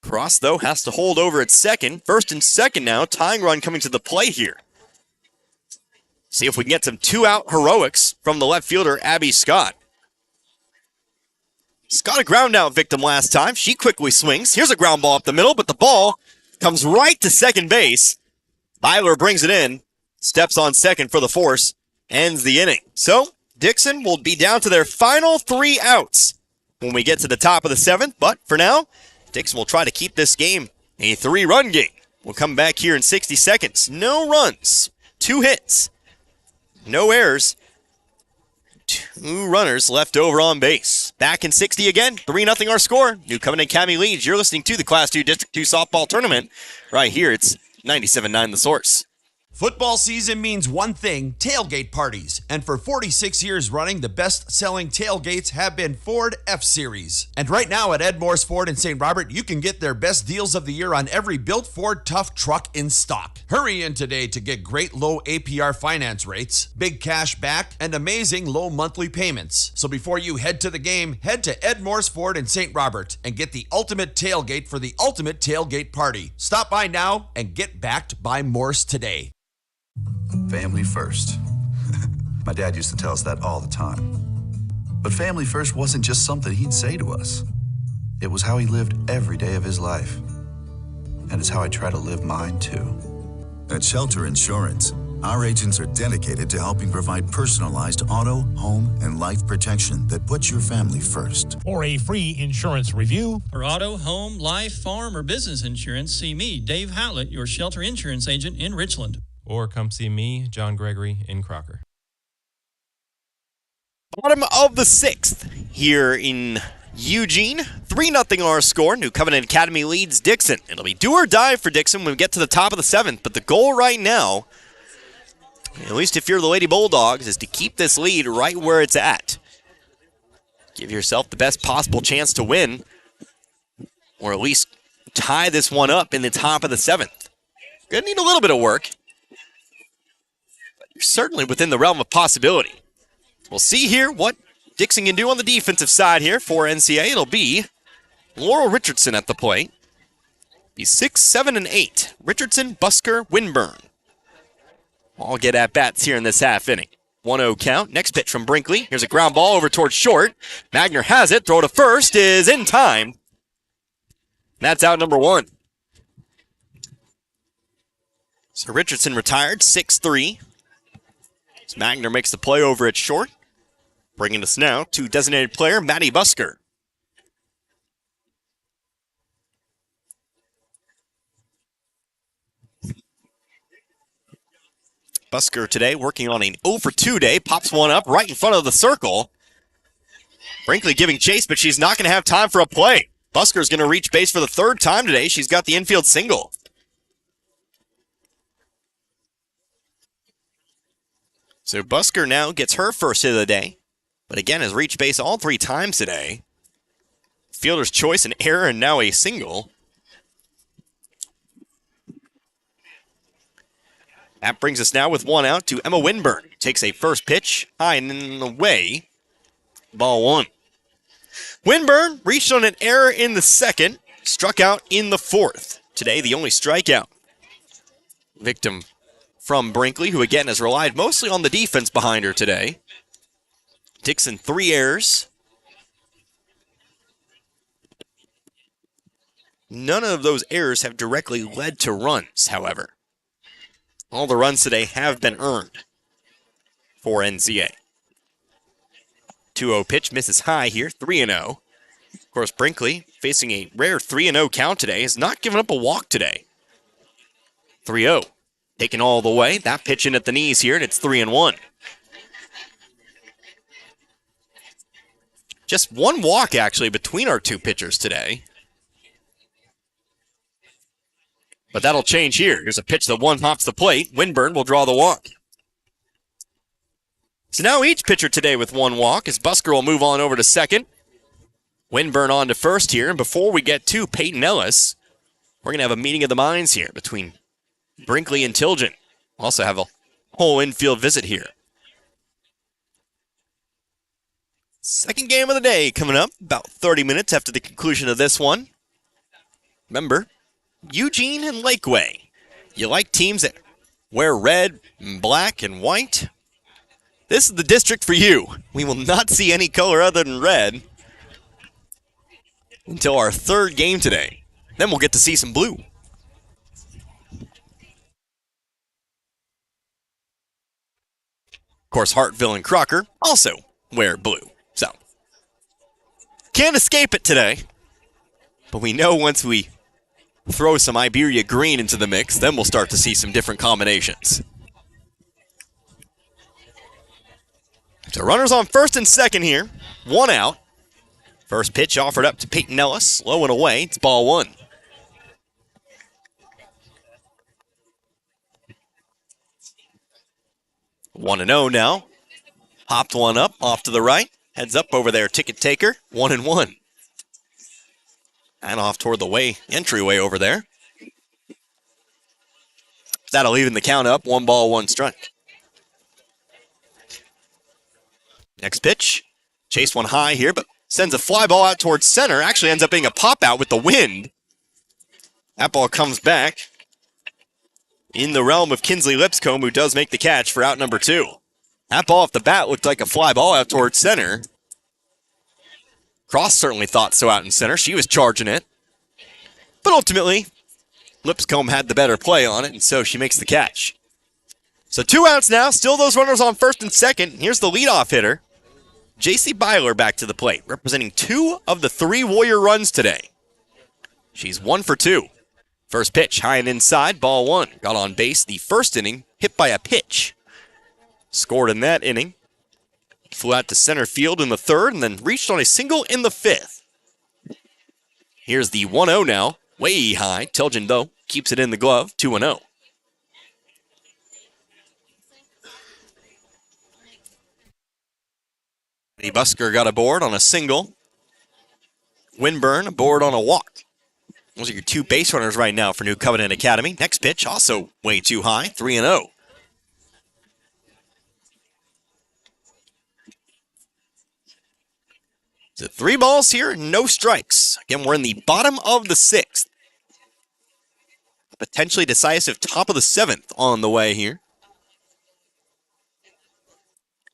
Cross, though, has to hold over at second. First and second now, tying run coming to the plate here. See if we can get some two-out heroics from the left fielder, Abby Scott. Scott a ground-out victim last time. She quickly swings. Here's a ground ball up the middle, but the ball comes right to second base. Byler brings it in, steps on second for the force, ends the inning. So, Dixon will be down to their final 3 outs when we get to the top of the 7th, but for now, Dixon will try to keep this game a 3-run game. We'll come back here in 60 seconds. No runs, 2 hits, no errors, 2 runners left over on base. Back in 60 again, 3-0 our score. New Covenant Academy leads. You're listening to the Class 2 District 2 softball tournament. Right here, it's 97.9 The Source. Football season means one thing, tailgate parties. And for 46 years running, the best-selling tailgates have been Ford F-Series. And right now at Ed Moore's Ford in St. Robert, you can get their best deals of the year on every built Ford Tough truck in stock. Hurry in today to get great low APR finance rates, big cash back, and amazing low monthly payments. So before you head to the game, head to Ed Moore's Ford in St. Robert and get the ultimate tailgate for the ultimate tailgate party. Stop by now and get backed by Morse today. Family first. My dad used to tell us that all the time. But family first wasn't just something he'd say to us. It was how he lived every day of his life. And it's how I try to live mine too. At Shelter Insurance, our agents are dedicated to helping provide personalized auto, home, and life protection that puts your family first. For a free insurance review, for auto, home, life, farm, or business insurance, see me, Dave Howlett, your Shelter Insurance agent in Richland. Or come see me, John Gregory, in Crocker. Bottom of the 6th here in Eugene. 3-0 our score. New Covenant Academy leads Dixon. It'll be do or die for Dixon when we get to the top of the 7th. But the goal right now, at least if you're the Lady Bulldogs, is to keep this lead right where it's at. Give yourself the best possible chance to win, or at least tie this one up in the top of the 7th. Gonna need a little bit of work. Certainly within the realm of possibility. We'll see here what Dixon can do on the defensive side here for NCA. It'll be Laurel Richardson at the plate. Be 6, 7, and 8. Richardson, Busker, Winburn. All get at-bats here in this half inning. 1-0 count. Next pitch from Brinkley. Here's a ground ball over towards short. Magner has it. Throw to first is in time. That's out number 1. So Richardson retired, 6-3. Magner makes the play over at short. Bringing us now to designated player Maddie Busker. Busker today working on an 0 for 2 day. Pops one up right in front of the circle. Brinkley giving chase, but she's not going to have time for a play. Busker's going to reach base for the 3rd time today. She's got the infield single. So Busker now gets her first hit of the day, but again has reached base all 3 times today. Fielder's choice, an error, and now a single. That brings us now with 1 out to Emma Winburn. Takes a first pitch, high and away. Ball 1. Winburn reached on an error in the 2nd, struck out in the 4th. Today, the only strikeout. Victim from Brinkley, who again has relied mostly on the defense behind her today. Dixon 3 errors. None of those errors have directly led to runs, however. All the runs today have been earned for NCA. 2-0 pitch misses high here, 3-0. Of course, Brinkley, facing a rare 3-0 count today, has not given up a walk today. 3-0. Taken all the way. That pitch in at the knees here, and it's 3-1. Just one walk, actually, between our two pitchers today. But that'll change here. Here's a pitch that one hops the plate. Winburn will draw the walk. So now each pitcher today with one walk, as Busker will move on over to second. Winburn on to first here. And before we get to Peyton Ellis, we're going to have a meeting of the minds here between Brinkley and Tilgen. We'll also have a whole infield visit here. Second game of the day coming up about 30 minutes after the conclusion of this one. Remember, Eugene and Lakeway. You like teams that wear red, and black, and white? This is the district for you. We will not see any color other than red until our third game today. Then we'll get to see some blue. Of course, Hartville and Crocker also wear blue. So, can't escape it today. But we know once we throw some Iberia green into the mix, then we'll start to see some different combinations. So runners on first and second here. One out. First pitch offered up to Peyton Ellis. Low and away. It's ball one. One and 0 now. Hopped one up off to the right. Heads up over there, ticket taker. 1-1. And off toward the entryway over there. That'll even the count up. 1 ball, 1 strike. Next pitch. Chased one high here, but sends a fly ball out towards center. Actually ends up being a pop out with the wind. That ball comes back in the realm of Kinsley Lipscomb, who does make the catch for out number 2. That ball off the bat looked like a fly ball out towards center. Cross certainly thought so out in center. She was charging it. But ultimately, Lipscomb had the better play on it, and so she makes the catch. So 2 outs now, still those runners on first and second. Here's the leadoff hitter. J.C. Byler back to the plate, representing 2 of the 3 Warrior runs today. She's 1 for 2. First pitch, high and inside, ball 1. Got on base the first inning, hit by a pitch. Scored in that inning. Flew out to center field in the third, and then reached on a single in the 5th. Here's the 1-0 now, way high. Tilgen, though, keeps it in the glove, 2-0. The Busker got aboard on a single. Winburn aboard on a walk. Those are your 2 base runners right now for New Covenant Academy. Next pitch, also way too high, 3-0. So 3 balls here, no strikes. Again, we're in the bottom of the 6th. Potentially decisive top of the 7th on the way here.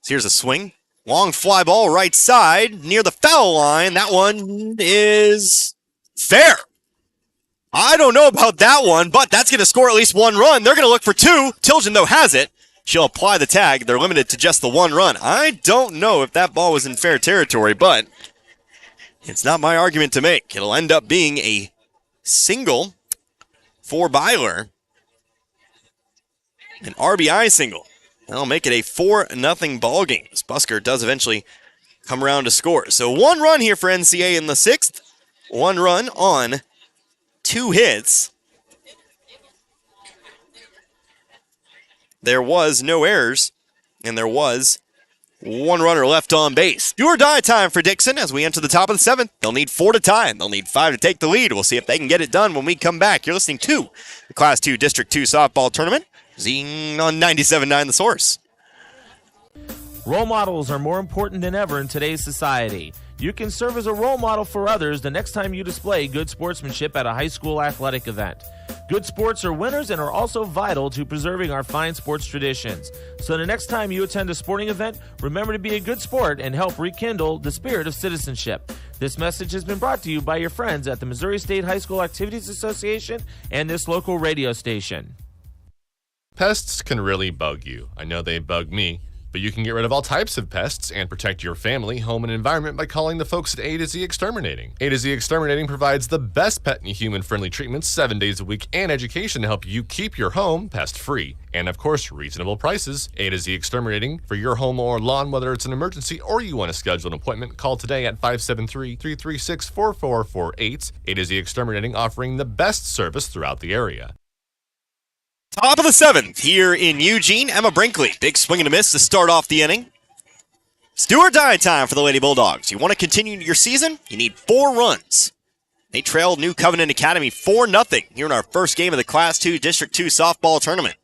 So here's a swing. Long fly ball right side near the foul line. That one is fair. I don't know about that one, but that's going to score at least 1 run. They're going to look for 2. Tilgen, though, has it. She'll apply the tag. They're limited to just the 1 run. I don't know if that ball was in fair territory, but it's not my argument to make. It'll end up being a single for Byler. An RBI single. That'll make it a 4-0 ball game. As Busker does eventually come around to score. So 1 run here for NCA in the 6th. 1 run on 2 hits. There was no errors, and there was 1 runner left on base. Do or die time for Dixon as we enter the top of the 7th. They'll need 4 to tie. They'll need 5 to take the lead. We'll see if they can get it done when we come back. You're listening to the Class 2 District 2 softball tournament. Zing on 97.9 The Source. Role models are more important than ever in today's society. You can serve as a role model for others the next time you display good sportsmanship at a high school athletic event. Good sports are winners and are also vital to preserving our fine sports traditions. So the next time you attend a sporting event, remember to be a good sport and help rekindle the spirit of citizenship. This message has been brought to you by your friends at the Missouri State High School Activities Association and this local radio station. Pests can really bug you. I know they bug me. But you can get rid of all types of pests and protect your family, home, and environment by calling the folks at A to Z Exterminating. A to Z Exterminating provides the best pet and human-friendly treatments 7 days a week and education to help you keep your home pest-free. And of course, reasonable prices. A to Z Exterminating for your home or lawn, whether it's an emergency or you want to schedule an appointment, call today at 573-336-4448. A to Z Exterminating, offering the best service throughout the area. Top of the 7th here in Eugene, Emma Brinkley. Big swing and a miss to start off the inning. It's do or die time for the Lady Bulldogs. You want to continue your season? You need 4 runs. They trailed New Covenant Academy 4-0 here in our first game of the Class 2 District 2 softball tournament.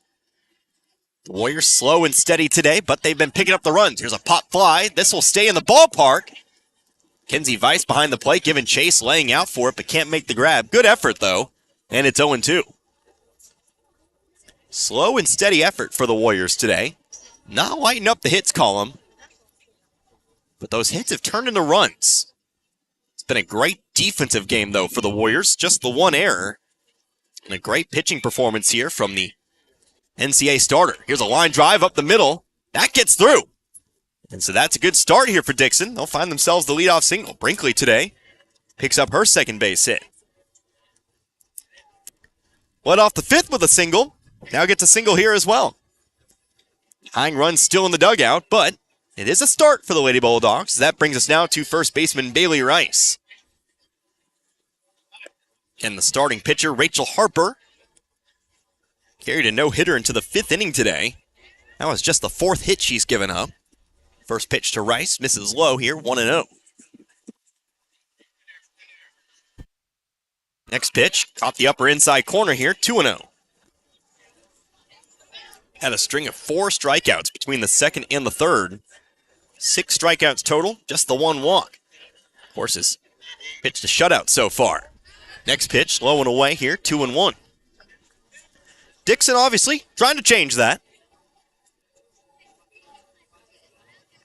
The Warriors slow and steady today, but they've been picking up the runs. Here's a pop fly. This will stay in the ballpark. Kenzie Weiss behind the plate, giving chase, laying out for it, but can't make the grab. Good effort, though, and it's 0-2. Slow and steady effort for the Warriors today. Not lighting up the hits column, but those hits have turned into runs. It's been a great defensive game, though, for the Warriors. Just the one error. And a great pitching performance here from the NCA starter. Here's a line drive up the middle. That gets through. And so that's a good start here for Dixon. They'll find themselves the leadoff single. Brinkley today picks up her second base hit. Led off the 5th with a single. Now gets a single here as well. Tying run still in the dugout, but it is a start for the Lady Bulldogs. That brings us now to first baseman Bailey Rice. And the starting pitcher, Rachel Harper, carried a no-hitter into the 5th inning today. That was just the 4th hit she's given up. First pitch to Rice, misses low here, 1-0. Next pitch, caught the upper inside corner here, 2-0. Had a string of 4 strikeouts between the 2nd and the 3rd. 6 strikeouts total, just the 1 walk. Of course, his pitched a shutout so far. Next pitch, low and away here, 2-1. Dixon obviously trying to change that.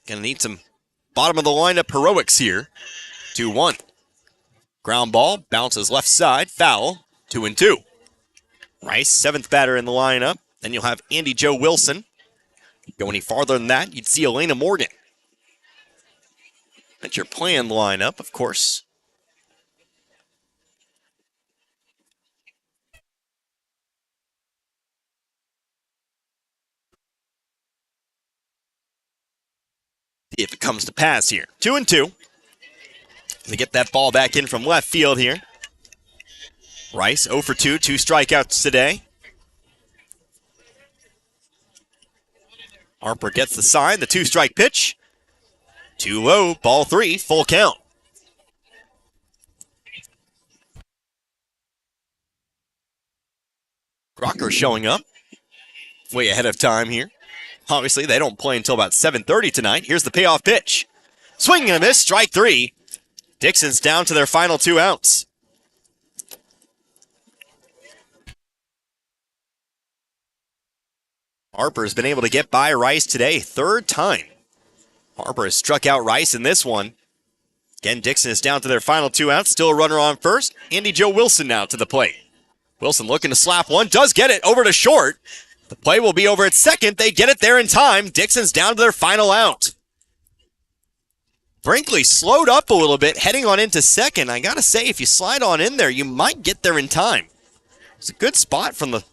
Gonna need some bottom of the lineup heroics here. 2-1. Ground ball, bounces left side, foul, 2-2. Rice, 7th batter in the lineup. Then you'll have Andy Joe Wilson. Go any farther than that, you'd see Elena Morgan. That's your planned lineup, of course. See if it comes to pass here. 2-2. They get that ball back in from left field here. Rice 0 for 2, 2 strikeouts today. Harper gets the sign, the 2-strike pitch. Too low, ball 3, full count. Crocker showing up. Way ahead of time here. Obviously, they don't play until about 7:30 tonight. Here's the payoff pitch. Swing and a miss, strike 3. Dixon's down to their final 2 outs. Harper has been able to get by Rice today, 3rd time. Harper has struck out Rice in this one. Again, Dixon is down to their final 2 outs. Still a runner on first. Andy Joe Wilson now to the plate. Wilson looking to slap one. Does get it over to short. The play will be over at second. They get it there in time. Dixon's down to their final out. Brinkley slowed up a little bit, heading on into second. I got to say, if you slide on in there, you might get there in time. It's a good spot from the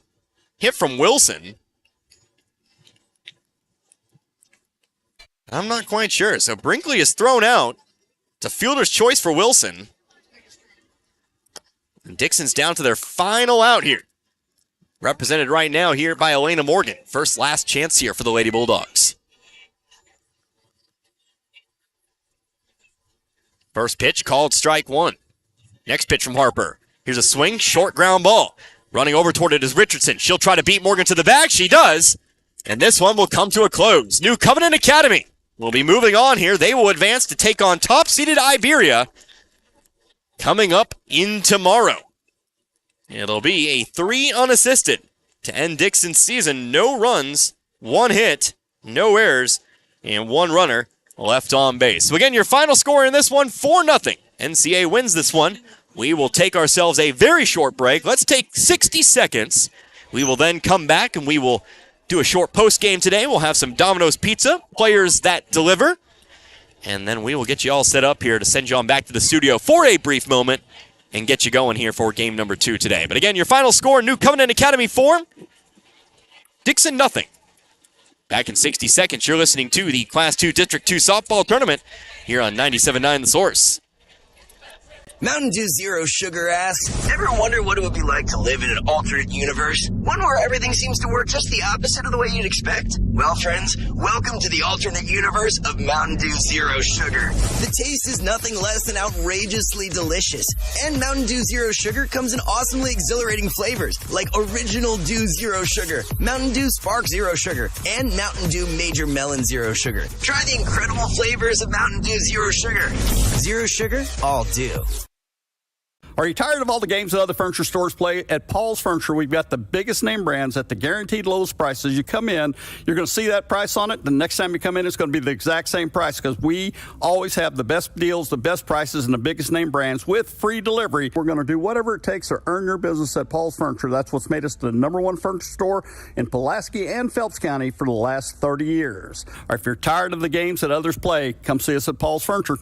hit from Wilson. I'm not quite sure. So Brinkley is thrown out. It's a fielder's choice for Wilson. And Dixon's down to their final out here. Represented right now here by Elena Morgan. First last chance here for the Lady Bulldogs. First pitch called strike 1. Next pitch from Harper. Here's a swing, short ground ball. Running over toward it is Richardson. She'll try to beat Morgan to the bag. She does. And this one will come to a close. New Covenant Academy will be moving on here. They will advance to take on top-seeded Iberia coming up in tomorrow. It'll be a 3 unassisted to end Dixon's season. No runs, 1 hit, no errors, and 1 runner left on base. So again, your final score in this one, 4-0. NCA wins this one. We will take ourselves a very short break. Let's take 60 seconds. We will then come back and we will do a short post game today. We'll have some Domino's Pizza, players that deliver. And then we will get you all set up here to send you on back to the studio for a brief moment and get you going here for game number 2 today. But again, your final score, New Covenant Academy 4, Dixon nothing. Back in 60 seconds, you're listening to the Class 2 District 2 softball tournament here on 97.9 The Source. Mountain Dew Zero Sugar asks, ever wonder what it would be like to live in an alternate universe? One where everything seems to work just the opposite of the way you'd expect? Well, friends, welcome to the alternate universe of Mountain Dew Zero Sugar. The taste is nothing less than outrageously delicious. And Mountain Dew Zero Sugar comes in awesomely exhilarating flavors like Original Dew Zero Sugar, Mountain Dew Spark Zero Sugar, and Mountain Dew Major Melon Zero Sugar. Try the incredible flavors of Mountain Dew Zero Sugar. Zero Sugar, all dew. Are you tired of all the games that other furniture stores play? At Paul's Furniture, we've got the biggest name brands at the guaranteed lowest prices. You come in, you're going to see that price on it. The next time you come in, it's going to be the exact same price because we always have the best deals, the best prices, and the biggest name brands with free delivery. We're going to do whatever it takes to earn your business at Paul's Furniture. That's what's made us the #1 furniture store in Pulaski and Phelps County for the last 30 years. Or if you're tired of the games that others play, come see us at Paul's Furniture.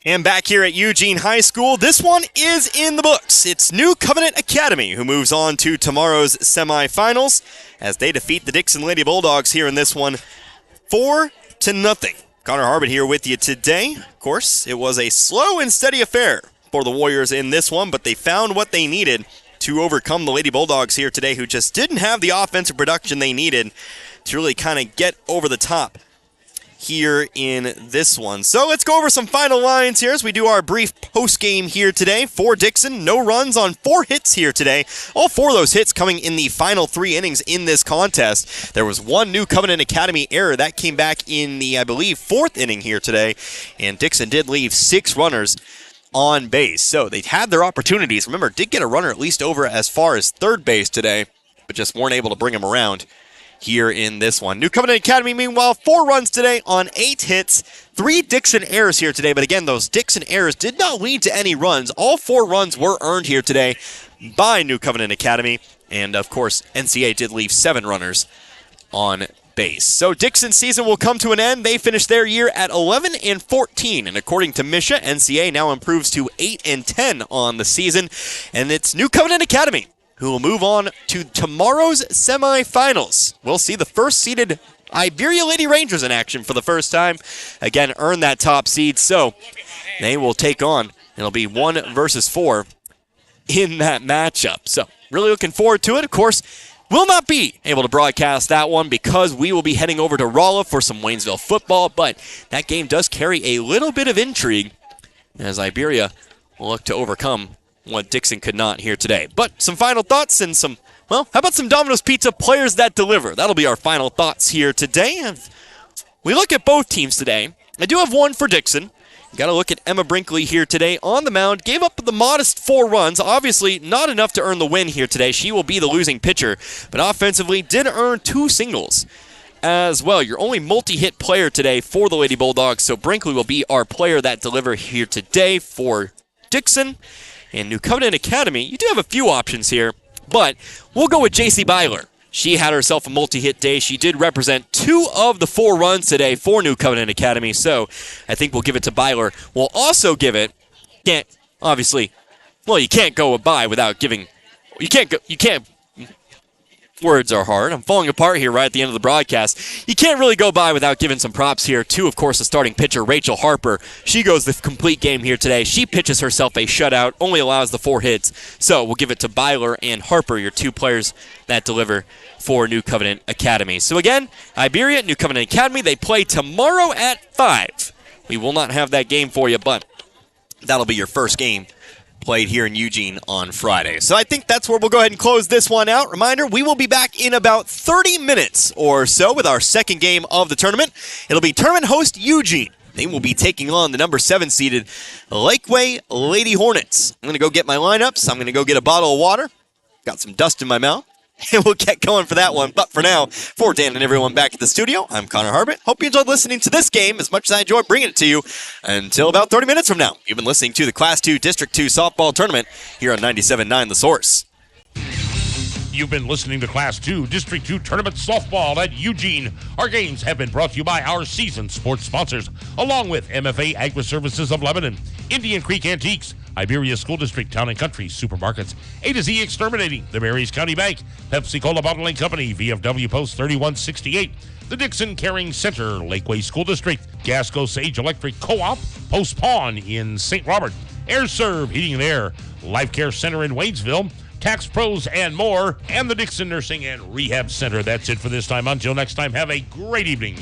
And back here at Eugene High School, this one is in the books. It's New Covenant Academy, who moves on to tomorrow's semifinals as they defeat the Dixon Lady Bulldogs here in this one 4-0. Connor Harbert here with you today. Of course, it was a slow and steady affair for the Warriors in this one, but they found what they needed to overcome the Lady Bulldogs here today, who just didn't have the offensive production they needed to really kind of get over the top here in this one. So let's go over some final lines here as we do our brief post-game here today. For Dixon, no runs on 4 hits here today. All 4 of those hits coming in the final 3 innings in this contest. There was 1 New Covenant Academy error. That came back in the, I believe, 4th inning here today. And Dixon did leave 6 runners on base. So they had their opportunities. Remember, did get a runner at least over as far as 3rd base today, but just weren't able to bring him around here in this one. New Covenant Academy, meanwhile, 4 runs today on 8 hits. 3 Dixon errors here today, but again, those Dixon errors did not lead to any runs. All 4 runs were earned here today by New Covenant Academy, and of course, NCA did leave 7 runners on base. So Dixon's season will come to an end. They finished their year at 11-14, and according to Misha, NCA now improves to 8-10 on the season, and it's New Covenant Academy who will move on to tomorrow's semifinals. We'll see the first-seeded Iberia Lady Rangers in action for the first time. Again, earn that top seed, so they will take on, it'll be 1 versus 4 in that matchup. So really looking forward to it. Of course, we'll not be able to broadcast that one because we will be heading over to Rolla for some Waynesville football, but that game does carry a little bit of intrigue as Iberia will look to overcome what Dixon could not here today. But some final thoughts and some, well, how about some Domino's Pizza players that deliver? That'll be our final thoughts here today. If we look at both teams today, I do have one for Dixon. Got to look at Emma Brinkley here today on the mound. Gave up the modest 4 runs. Obviously, not enough to earn the win here today. She will be the losing pitcher. But offensively, did earn 2 singles as well. Your only multi-hit player today for the Lady Bulldogs. So Brinkley will be our player that deliver here today for Dixon. And New Covenant Academy, you do have a few options here, but we'll go with JC Byler. She had herself a multi-hit day. She did represent 2 of the 4 runs today for New Covenant Academy, so I think we'll give it to Byler. We'll also give it, you can't go by without giving, words are hard. I'm falling apart here right at the end of the broadcast. You can't really go by without giving some props here to, of course, the starting pitcher, Rachel Harper. She goes the complete game here today. She pitches herself a shutout, only allows the 4 hits. So we'll give it to Byler and Harper, your 2 players that deliver for New Covenant Academy. So again, Iberia, New Covenant Academy, they play tomorrow at 5. We will not have that game for you, but that'll be your first game played here in Eugene on Friday. So I think that's where we'll go ahead and close this one out. Reminder, we will be back in about 30 minutes or so with our second game of the tournament. It'll be tournament host Eugene. They will be taking on the number 7-seeded Lakeway Lady Hornets. I'm going to go get my lineups. I'm going to go get a bottle of water. Got some dust in my mouth. and we'll get going for that one. But for now, for Dan and everyone back at the studio, I'm Connor Harbert. Hope you enjoyed listening to this game as much as I enjoyed bringing it to you. Until about 30 minutes from now, you've been listening to the Class 2 District 2 softball tournament here on 97.9 The Source. You've been listening to Class 2 District 2 Tournament Softball at Eugene. Our games have been brought to you by our seasoned sports sponsors, along with MFA Agri-Services of Lebanon, Indian Creek Antiques, Iberia School District, Town and Country Supermarkets, A to Z Exterminating, the Marys County Bank, Pepsi-Cola Bottling Company, VFW Post 3168, the Dixon Caring Center, Lakeway School District, Gasco Sage Electric Co-op, Post Pawn in St. Robert, Air Serve Heating and Air, Life Care Center in Waynesville, Tax Pros and more, and the Dixon Nursing and Rehab Center. That's it for this time. Until next time, have a great evening.